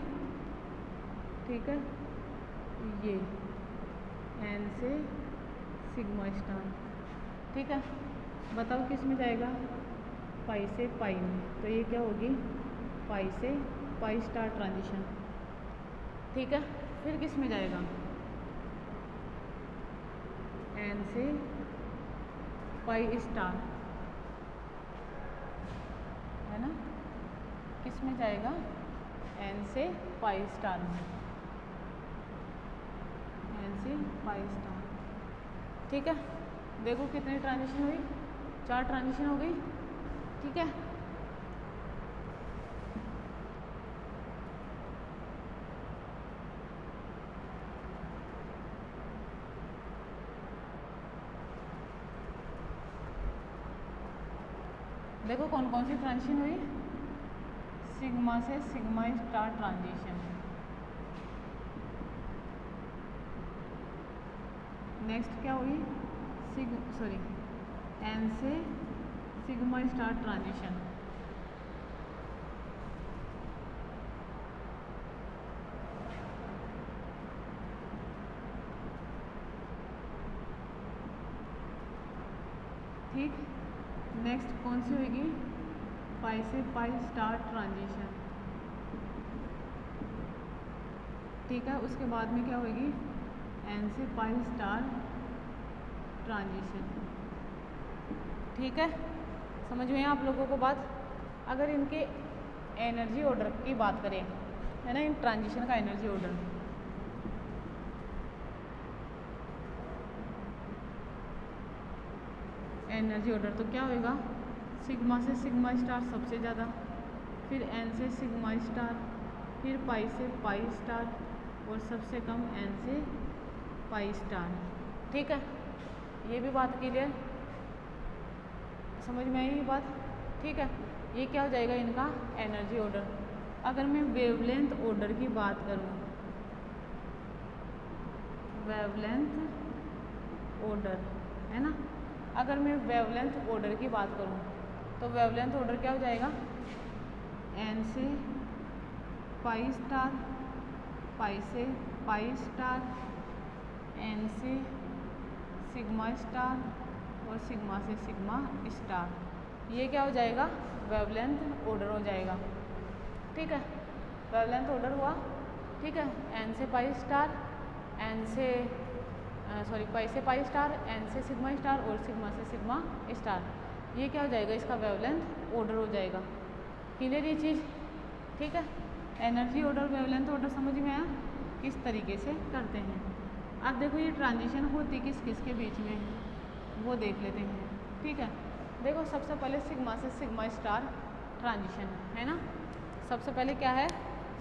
ठीक है, ये एन से सिग्मा स्टार, ठीक है। बताओ किस में जाएगा, पाई से पाई में, तो ये क्या होगी, पाई से पाई स्टार ट्रांजिशन, ठीक है। फिर किस में जाएगा, एन से पाई स्टार, है ना, किस में जाएगा, एन से पाई स्टार में, एन से पाई स्टार, ठीक है। देखो कितनी ट्रांजिशन हुई, 4 ट्रांजिशन हो गई, ठीक है। देखो कौन कौन सी ट्रांजिशन हुई, सिग्मा से सिग्मा स्टार ट्रांजिशन, नेक्स्ट क्या हुई, एन से सिग्मा स्टार ट्रांजिशन, ठीक। नेक्स्ट कौन सी होगी, पाई से पाई स्टार ट्रांजिशन, ठीक है। उसके बाद में क्या होगी, एन से पाई स्टार ट्रांजिशन, ठीक है। समझ में आप लोगों को बात। अगर इनके एनर्जी ऑर्डर की बात करें, है ना, इन ट्रांजिशन का एनर्जी ऑर्डर, एनर्जी ऑर्डर तो क्या होएगा, सिग्मा से सिग्मा स्टार सबसे ज़्यादा, फिर एन से सिग्मा स्टार, फिर पाई से पाई स्टार, और सबसे कम एन से पाई स्टार, ठीक है। ये भी बात क्लियर, समझ में आई ये बात, ठीक है। ये क्या हो जाएगा इनका एनर्जी ऑर्डर। अगर मैं वेवलेंथ ऑर्डर की बात करूँ, वेवलेंथ ऑर्डर, है ना, अगर मैं वेवलेंथ ऑर्डर की बात करूँ तो वेवलेंथ ऑर्डर क्या हो जाएगा, एन से पाई स्टार, पाई से पाई स्टार, एन से सिग्मा स्टार, और सिग्मा से सिग्मा स्टार, ये क्या हो जाएगा, वेवलेंथ ऑर्डर हो जाएगा, ठीक है। वेवलेंथ ऑर्डर हुआ, ठीक है। एन से पाई स्टार, एन से पाई से पाई स्टार, एन से सिग्मा स्टार, और सिग्मा से सिग्मा स्टार, ये क्या हो जाएगा, इसका वेवलेंथ ऑर्डर हो जाएगा। क्लियर ये चीज़, ठीक है। एनर्जी ऑर्डर वेवलेंथ ऑर्डर समझ में आया किस तरीके से करते हैं। अब देखो ये ट्रांजिशन होती किस किस के बीच में, वो देख लेते हैं, ठीक है। देखो सबसे पहले सिग्मा से सिग्मा स्टार ट्रांजिशन, है ना, सबसे पहले क्या है,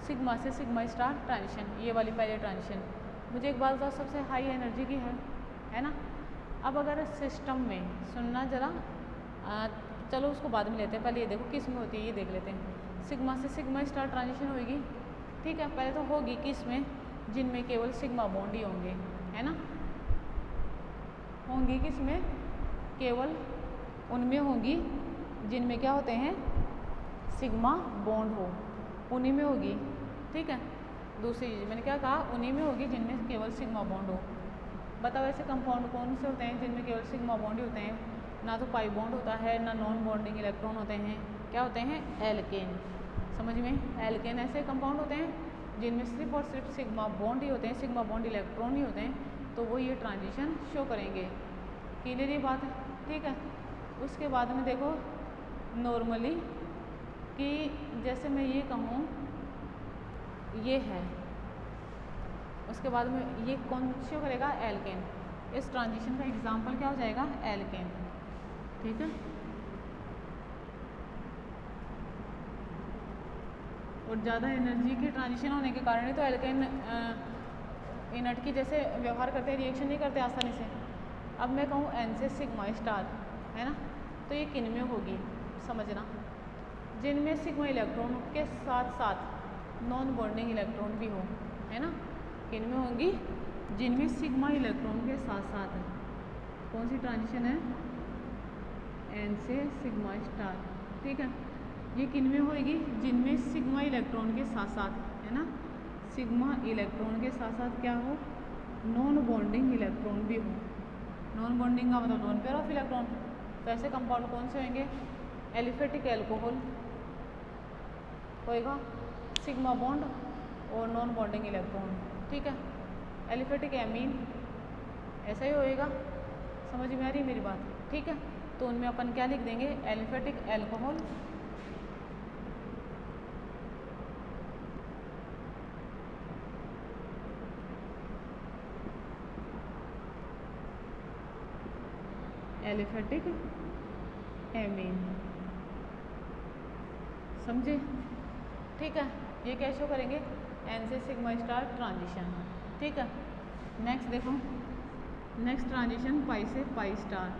सिग्मा से सिग्मा स्टार ट्रांजिशन, ये वाली पहले ट्रांजिशन। मुझे एक बात बताओ, सबसे हाई एनर्जी की है ना। अब अगर सिस्टम में, सुनना ज़रा, चलो उसको बाद में लेते हैं, पहले ये देखो किस में होती है, ये देख लेते हैं। सिग्मा से सिग्मा स्टार ट्रांजिशन होगी, ठीक है। पहले तो होगी किस में, जिनमें केवल सिग्मा बॉन्ड ही होंगे, है ना, होंगी किस में, केवल उनमें होंगी जिनमें क्या होते हैं, सिग्मा बॉन्ड हो, उन्हीं में होगी, ठीक है। दूसरी चीज़ मैंने क्या कहा, उन्हीं में होगी जिनमें केवल सिग्मा बॉन्ड हो। बताओ ऐसे कंपाउंड कौन से होते हैं जिनमें केवल सिग्मा बॉन्ड ही होते हैं, ना तो पाई बॉन्ड होता है, ना नॉन बॉन्डिंग इलेक्ट्रॉन होते हैं, क्या होते हैं, एल्केन। समझ में, एल्केन ऐसे कंपाउंड होते हैं जिनमें सिर्फ और सिर्फ सिग्मा बॉन्ड ही होते हैं, सिग्मा बॉन्ड इलेक्ट्रॉन ही होते हैं, तो वो ये ट्रांजिशन शो करेंगे। क्लियर ये बात है, ठीक है। उसके बाद में देखो नॉर्मली कि जैसे मैं ये कहूँ ये है, उसके बाद में ये कौन शो करेगा, एल्केन। इस ट्रांजिशन का एग्जांपल क्या हो जाएगा, एल्केन, ठीक है। और ज़्यादा एनर्जी की ट्रांजिशन होने के कारण ही तो एल्केन इनर्ट की जैसे व्यवहार करते हैं, रिएक्शन नहीं करते आसानी से। अब मैं कहूँ एन से सिग्मा स्टार, है ना, तो ये किन में होगी, समझना, जिनमें सिग्मा इलेक्ट्रॉन के साथ साथ नॉन बॉन्डिंग इलेक्ट्रॉन भी हो, है ना, किन में होंगी, जिनमें सिग्मा इलेक्ट्रॉन के साथ साथ है। कौन सी ट्रांजिशन है, एन से सिग्मा स्टार, ठीक है। ये किन में होएगी? जिनमें सिग्मा इलेक्ट्रॉन के साथ साथ, है ना, सिग्मा इलेक्ट्रॉन के साथ साथ क्या हो? नॉन बॉन्डिंग इलेक्ट्रॉन भी हो। नॉन बॉन्डिंग का मतलब लोन पेयर ऑफ इलेक्ट्रॉन। तो ऐसे कंपाउंड कौन से होंगे? एलिफेटिक एल्कोहल होएगा, सिग्मा बॉन्ड और नॉन बॉन्डिंग इलेक्ट्रॉन, ठीक है। एलिफेटिक एमीन ऐसा ही होएगा, समझ में आ रही मेरी बात? ठीक है। तो उनमें अपन क्या लिख देंगे? एलिफेटिक एल्कोहल, एलिफेटिक एमीन, समझे? ठीक है। ये क्या शो करेंगे? एन से सिग्मा स्टार ट्रांजिशन, ठीक है। नेक्स्ट देखो, नेक्स्ट ट्रांजिशन पाई से पाई स्टार,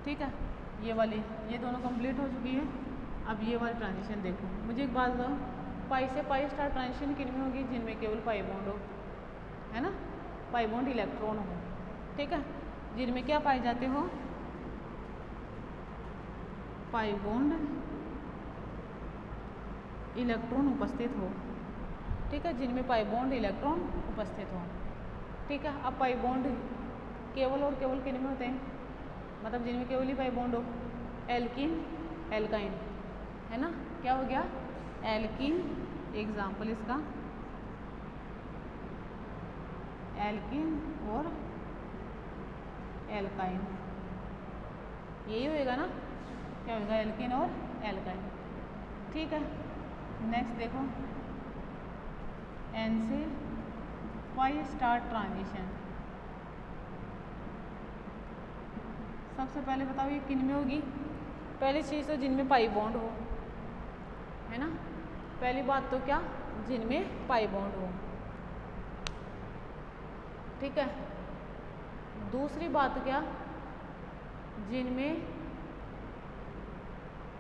ठीक है। ये वाली, ये दोनों कंप्लीट हो चुकी है। अब ये वाली ट्रांजिशन देखो। मुझे एक बात बताओ, पाई से पाई स्टार ट्रांजिशन किन में होगी? जिनमें केवल पाई बॉन्ड हो, है ना, पाई बॉन्ड इलेक्ट्रॉन हो, ठीक है। जिनमें क्या पाए जाते हो? पाई बॉन्ड इलेक्ट्रॉन उपस्थित हो, ठीक है। जिनमें पाई बॉन्ड इलेक्ट्रॉन उपस्थित हो, ठीक है। अब पाई बॉन्ड केवल और केवल किन में होते हैं? मतलब जिनमें केवल ही पाई बॉन्ड हो, एल्कीन, एल्काइन, है ना। क्या हो गया? एल्कीन, एग्जाम्पल इसका एल्कीन और एल्काइन, यही होएगा ना? क्या होगा? एल्कीन और एल्काइन, ठीक है। नेक्स्ट देखो, एन से पाई स्टार ट्रांजिशन। सबसे पहले बताओ ये किन में होगी? पहली चीज़ तो जिनमें पाई बॉन्ड हो, है ना। पहली बात तो क्या? जिनमें पाई बॉन्ड हो, ठीक है। दूसरी बात क्या? जिनमें,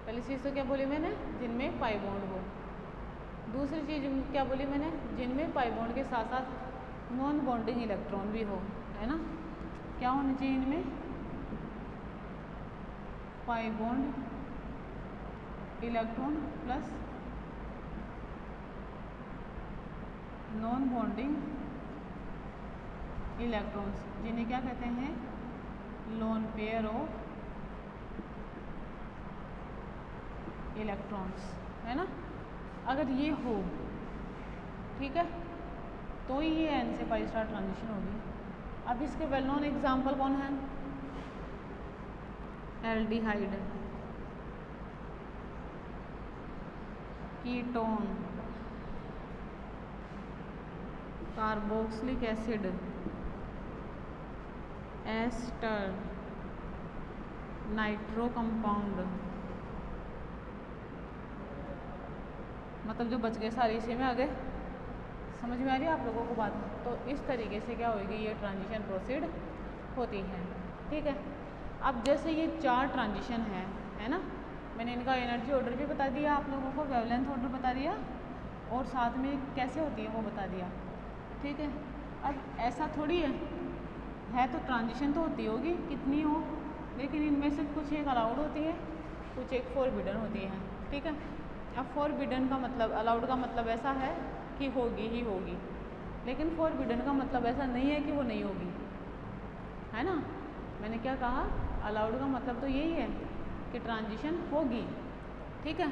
पहली चीज़ तो क्या बोली मैंने? जिनमें पाई बॉन्ड हो। दूसरी चीज़ क्या बोली मैंने? जिनमें पाई बॉन्ड के साथ साथ नॉन बॉन्डिंग इलेक्ट्रॉन भी हो, है ना। क्या होना चाहिए इनमें? Pi bond electron plus non bonding electrons, जिन्हें क्या कहते हैं? लोन पेयर ऑफ इलेक्ट्रॉन्स, है ना। अगर ये हो, ठीक है, तो ही ये एन से पाई स्टार ट्रांजिशन होगी। अब इसके वेल नोन एग्जाम्पल कौन है? Aldehyde, ketone, carboxylic acid, ester, nitro compound, मतलब जो बच गए सारे इसी में आ गए। समझ में आ रही है आप लोगों को बात? तो इस तरीके से क्या होगी? ये ट्रांजिशन प्रोसीड होती है, ठीक है। अब जैसे ये 4 ट्रांजिशन है ना, मैंने इनका एनर्जी ऑर्डर भी बता दिया आप लोगों को, वेवलेंथ ऑर्डर बता दिया, और साथ में कैसे होती है वो बता दिया, ठीक है। अब ऐसा थोड़ी है तो ट्रांजिशन तो होती होगी, कितनी हो, लेकिन इनमें से कुछ एक अलाउड होती है, कुछ एक फॉरबिडन होती है, ठीक है। अब फॉरबिडन का मतलब, अलाउड का मतलब ऐसा है कि होगी ही होगी, लेकिन फॉरबिडन का मतलब ऐसा नहीं है कि वो नहीं होगी, है ना। मैंने क्या कहा? अलाउड का मतलब तो यही है कि ट्रांजिशन होगी, ठीक है,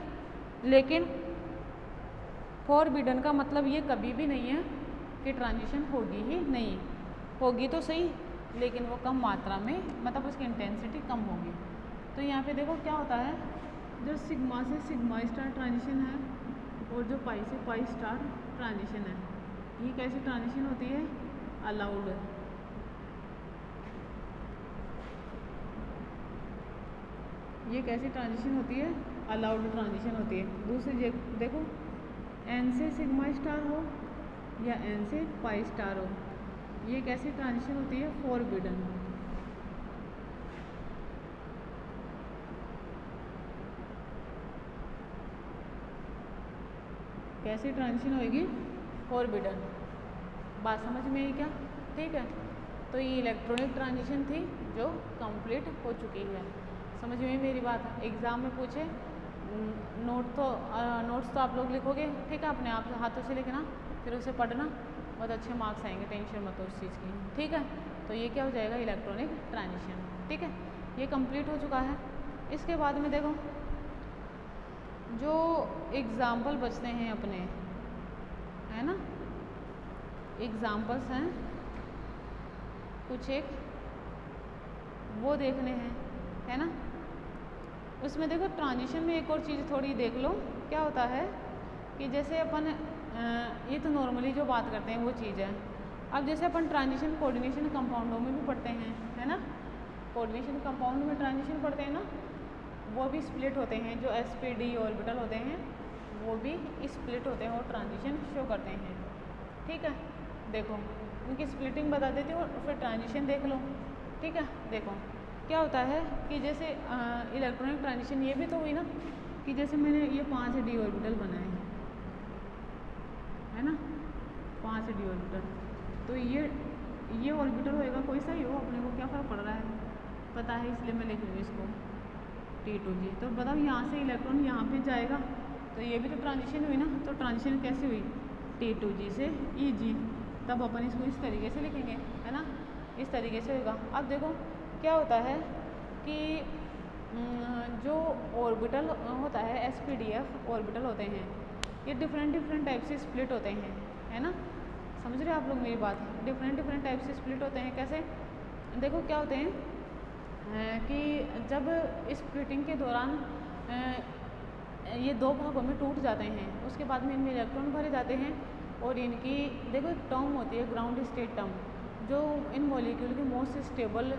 लेकिन फॉरबिडन का मतलब ये कभी भी नहीं है कि ट्रांजिशन होगी ही नहीं। होगी तो सही, लेकिन वो कम मात्रा में, मतलब उसकी इंटेंसिटी कम होगी। तो यहाँ पे देखो क्या होता है, जो सिग्मा से सिग्मा स्टार ट्रांजिशन है और जो पाई से पाई स्टार ट्रांजिशन है, ये कैसी ट्रांजिशन होती है? अलाउड। ये कैसी ट्रांजिशन होती है? अलाउड ट्रांजिशन होती है। दूसरी देखो, एन से सिग्मा स्टार हो या एन से पाई स्टार हो, ये कैसी ट्रांजिशन होती है? फॉरबिडन। कैसी ट्रांजिशन होगी? फॉरबिडन। बात समझ में आई क्या? ठीक है। तो ये इलेक्ट्रॉनिक ट्रांजिशन थी जो कंप्लीट हो चुकी है। समझ में मेरी बात? एग्ज़ाम में पूछे नोट्स तो आप लोग लिखोगे, ठीक है, अपने आप हाथों से लिखना, फिर उसे पढ़ना, बहुत अच्छे मार्क्स आएंगे, टेंशन मत उस चीज़ की, ठीक है। तो ये क्या हो जाएगा, इलेक्ट्रॉनिक ट्रांजिशन, ठीक है, ये कंप्लीट हो चुका है। इसके बाद में देखो जो एग्ज़ाम्पल बचते हैं अपने, है ना, एग्ज़ाम्पल्स हैं कुछ एक, वो देखने हैं, है ना। उसमें देखो ट्रांजिशन में एक और चीज़ थोड़ी देख लो, क्या होता है कि जैसे अपन ये तो नॉर्मली जो बात करते हैं वो चीज़ है। अब जैसे अपन ट्रांजिशन कोऑर्डिनेशन कंपाउंडों में भी पढ़ते हैं, है ना, कोऑर्डिनेशन कंपाउंड में ट्रांजिशन पढ़ते हैं ना, वो भी स्प्लिट होते हैं, जो sp-d ऑर्बिटल होते हैं वो भी स्प्लिट होते हैं और ट्रांजिशन शो करते हैं, ठीक है। देखो उनकी स्प्लिटिंग बता देती हूँ और फिर ट्रांजिशन देख लो, ठीक है। देखो क्या होता है कि जैसे इलेक्ट्रॉनिक ट्रांजिशन ये भी तो हुई ना कि जैसे मैंने ये 5 d ऑर्बिटल बनाए हैं, है ना, 5 d ऑर्बिटल, तो ये ऑर्बिटल होएगा, कोई सा ही हो, अपने को क्या फ़र्क पड़ रहा है, पता है, इसलिए मैं लिख लूँगी इसको T2G। तो बताओ यहाँ से इलेक्ट्रॉन यहाँ पे जाएगा, तो ये भी तो ट्रांजिशन हुई ना, तो ट्रांजिशन कैसे हुई, T2G से EG, तब अपन इसको इस तरीके से लिखेंगे, है ना, इस तरीके से होगा। अब देखो क्या होता है कि जो ऑर्बिटल होता है sp-df ऑर्बिटल होते हैं, ये डिफरेंट टाइप से स्प्लिट होते हैं, है ना, समझ रहे हो आप लोग मेरी बात, डिफरेंट टाइप से स्प्लिट होते हैं। कैसे, देखो क्या होते हैं कि जब स्प्लिटिंग के दौरान ये दो भागों में टूट जाते हैं, उसके बाद में इनमें इलेक्ट्रॉन भरे जाते हैं और इनकी देखो एक टर्म होती है ग्राउंड स्टेट टर्म, जो इन मॉलिक्यूल की मोस्ट स्टेबल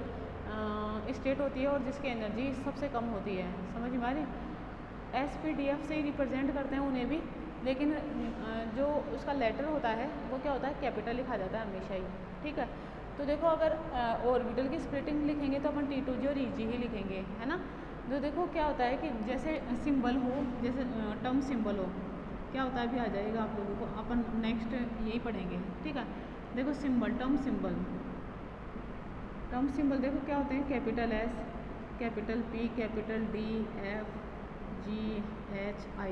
स्टेट होती है और जिसकी एनर्जी सबसे कम होती है, समझ में आ रही। sp-df से ही रिप्रेजेंट करते हैं उन्हें भी, लेकिन जो उसका लेटर होता है वो क्या होता है, कैपिटल लिखा जाता है हमेशा ही, ठीक है। तो देखो अगर ऑर्बिटल की स्प्लिटिंग लिखेंगे तो अपन T2G और EG ही लिखेंगे, है ना। तो देखो क्या होता है कि जैसे सिंबल हो, जैसे टर्म सिंबल हो, क्या होता है, अभी आ जाएगा आप लोगों को, अपन नेक्स्ट यही पढ़ेंगे, ठीक है। देखो सिंबल, टर्म सिंबल देखो क्या होते हैं, capital S, capital P, capital D, F, G, H, I,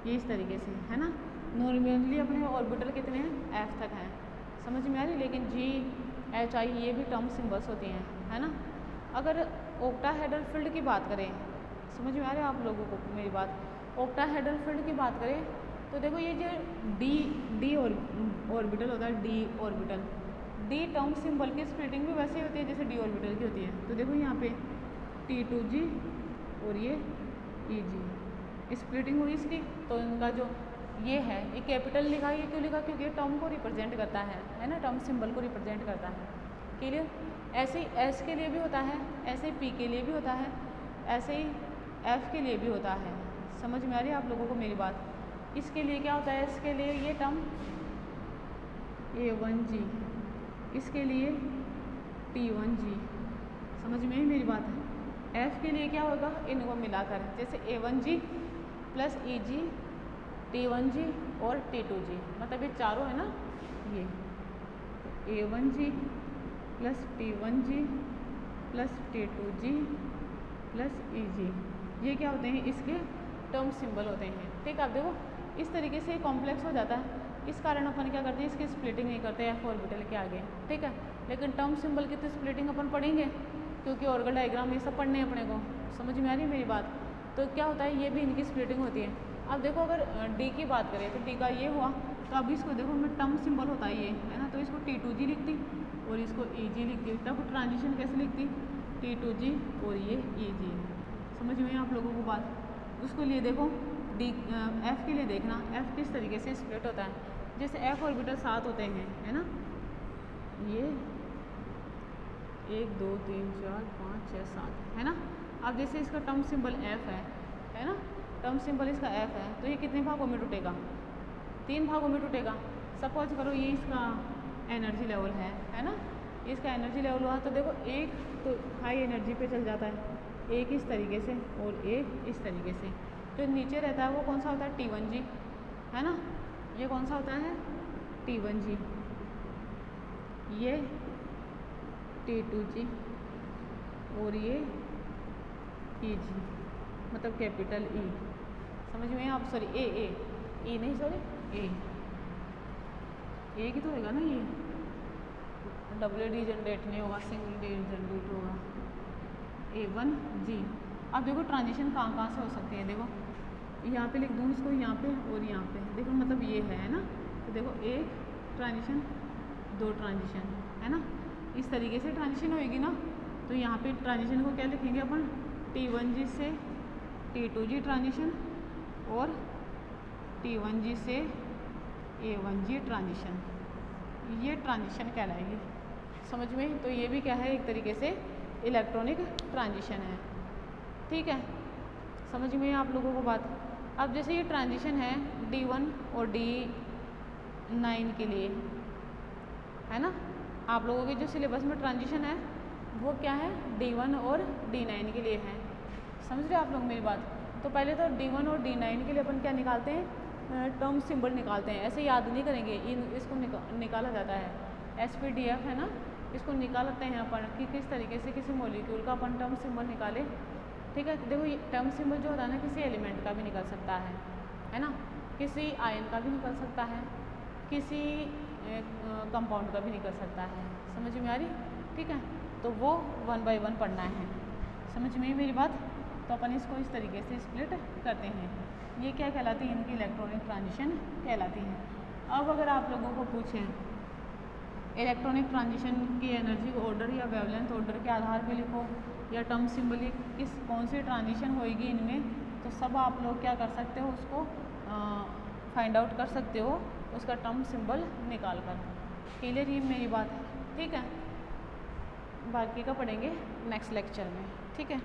ये इस तरीके से, है ना। नॉर्मली अपने ऑर्बिटल कितने हैं, F तक हैं, समझ में आ रही, लेकिन G, H, I ये भी टर्म सिंबल्स होती हैं, है ना। अगर ऑक्टाहेड्रल फील्ड की बात करें, समझ में आ रहा है आप लोगों को मेरी बात, ऑक्टाहेड्रल फील्ड की बात करें तो देखो ये जो डी ऑर्बिटल होता है, D orbital, D term symbol की स्प्लिटिंग भी वैसे ही होती है जैसे डी ऑर्बिटल की होती है। तो देखो यहाँ पे T2G और ये EG स्प्लिटिंग हुई इसकी, तो इनका जो ये है ये कैपिटल लिखा, ये क्यों लिखा, क्योंकि टर्म को रिप्रेजेंट करता है ना, टर्म सिंबल को रिप्रेजेंट करता है, क्लियर। ऐसे ही S के लिए भी होता है, ऐसे ही P के लिए भी होता है, ऐसे ही F के लिए भी होता है, समझ में आ रही है आप लोगों को मेरी बात। इसके लिए क्या होता है, इसके लिए ये टर्म A1G, इसके लिए T1G, समझ में ही मेरी बात है। F के लिए क्या होगा, इनको मिलाकर जैसे A1G प्लस EG, T1G और T2G, मतलब ये चारों है ना, ये A1G plus T1G plus T2G plus EG, ये क्या होते हैं, इसके टर्म सिंबल होते हैं, ठीक है। आप देखो इस तरीके से कॉम्प्लेक्स हो जाता है, इस कारण अपन क्या करते हैं, इसकी स्प्लिटिंग नहीं करते F ऑर्बिटल के आगे, ठीक है। लेकिन टर्म सिंबल की तो स्प्लिटिंग अपन पढ़ेंगे, क्योंकि ऑर्गन डायग्राम ये सब पढ़ने हैं अपने को, समझ में आ रही है मेरी बात। तो क्या होता है, ये भी इनकी स्प्लिटिंग होती है। अब देखो अगर D की बात करें तो D का ये हुआ, तो अब इसको देखो मैं टर्म सिंबल होता है ये, है ना, तो इसको T2G लिखती और इसको EG लिखती, तब ट्रांजिशन कैसे लिखती, T2G और ये EG, समझ में आप लोगों को बात। उसको लिए देखो F के लिए देखना, F किस तरीके से स्प्लिट होता है, जैसे F ऑर्बिटल 7 होते हैं, है ना, ये 1 2 3 4 5 6 7, है ना। अब जैसे इसका टर्म सिंबल F है ना, टर्म सिंबल इसका F है, तो ये कितने भागों में टूटेगा, 3 भागों में टूटेगा। सपोज करो ये इसका एनर्जी लेवल है ना, इसका एनर्जी लेवल हुआ, तो देखो एक तो हाई एनर्जी पे चल जाता है, एक इस तरीके से और एक इस तरीके से। जो नीचे रहता है वो कौन सा होता है, T1G, है ना, ये कौन सा होता है, T1G, ये T2G और ये ई जी मतलब कैपिटल ई, समझ में आप, सॉरी ए नहीं सॉरी ए की तो होगा ना, ये डबल डी जनरेट नहीं होगा, सिंगल डी जनरेट होगा, A1G। अब देखो ट्रांजिशन कहाँ से हो सकती है, देखो यहाँ पे लिख दूँ इसको, यहाँ पे और यहाँ पे, देखो मतलब ये है ना, तो देखो एक ट्रांजिशन, दो ट्रांजिशन, है ना, इस तरीके से ट्रांजिशन होएगी ना। तो यहाँ पे ट्रांजिशन को क्या लिखेंगे अपन, T1G से T2G ट्रांजिशन और T1G से A1G ट्रांजिशन, ये ट्रांजिशन कहलाएगी, समझ में। तो ये भी क्या है, एक तरीके से इलेक्ट्रॉनिक ट्रांजिशन है, ठीक है, समझ में आप लोगों को बात। अब जैसे ये ट्रांजिशन है D1 और D9 के लिए, है ना, आप लोगों के जो सिलेबस में ट्रांजिशन है वो क्या है, D1 और D9 के लिए है, समझ रहे आप लोग मेरी बात। तो पहले तो D1 और D9 के लिए अपन क्या निकालते हैं, टर्म सिंबल निकालते हैं, ऐसे याद नहीं करेंगे, इसको निकाला जाता है, SPDF है ना, इसको निकालते हैं अपन कि किस तरीके से किसी मॉलिक्यूल का अपन टर्म सिंबल निकाले, ठीक है। देखो ये टर्म सिंबल जो होता है ना, किसी एलिमेंट का भी निकल सकता है ना, किसी आयन का भी निकल सकता है, किसी कंपाउंड का भी निकल सकता है, समझ में आ रही, ठीक है। तो वो 1 बाय 1 पढ़ना है, समझ में मेरी बात। तो अपन इसको इस तरीके से स्प्लिट करते हैं, ये क्या कहलाती है, इनकी इलेक्ट्रॉनिक ट्रांजिशन कहलाती है। अब अगर आप लोगों को पूछें इलेक्ट्रॉनिक ट्रांजिशन की एनर्जी ऑर्डर या वेवलेंथ ऑर्डर के आधार पे लिखो, या टर्म सिंबल किस कौन सी ट्रांजिशन होएगी इनमें, तो सब आप लोग क्या कर सकते हो, उसको फाइंड आउट कर सकते हो, उसका टर्म सिंबल निकाल कर। क्लियर ही मेरी बात, ठीक है। बाकी का पढ़ेंगे नेक्स्ट लेक्चर में, ठीक है।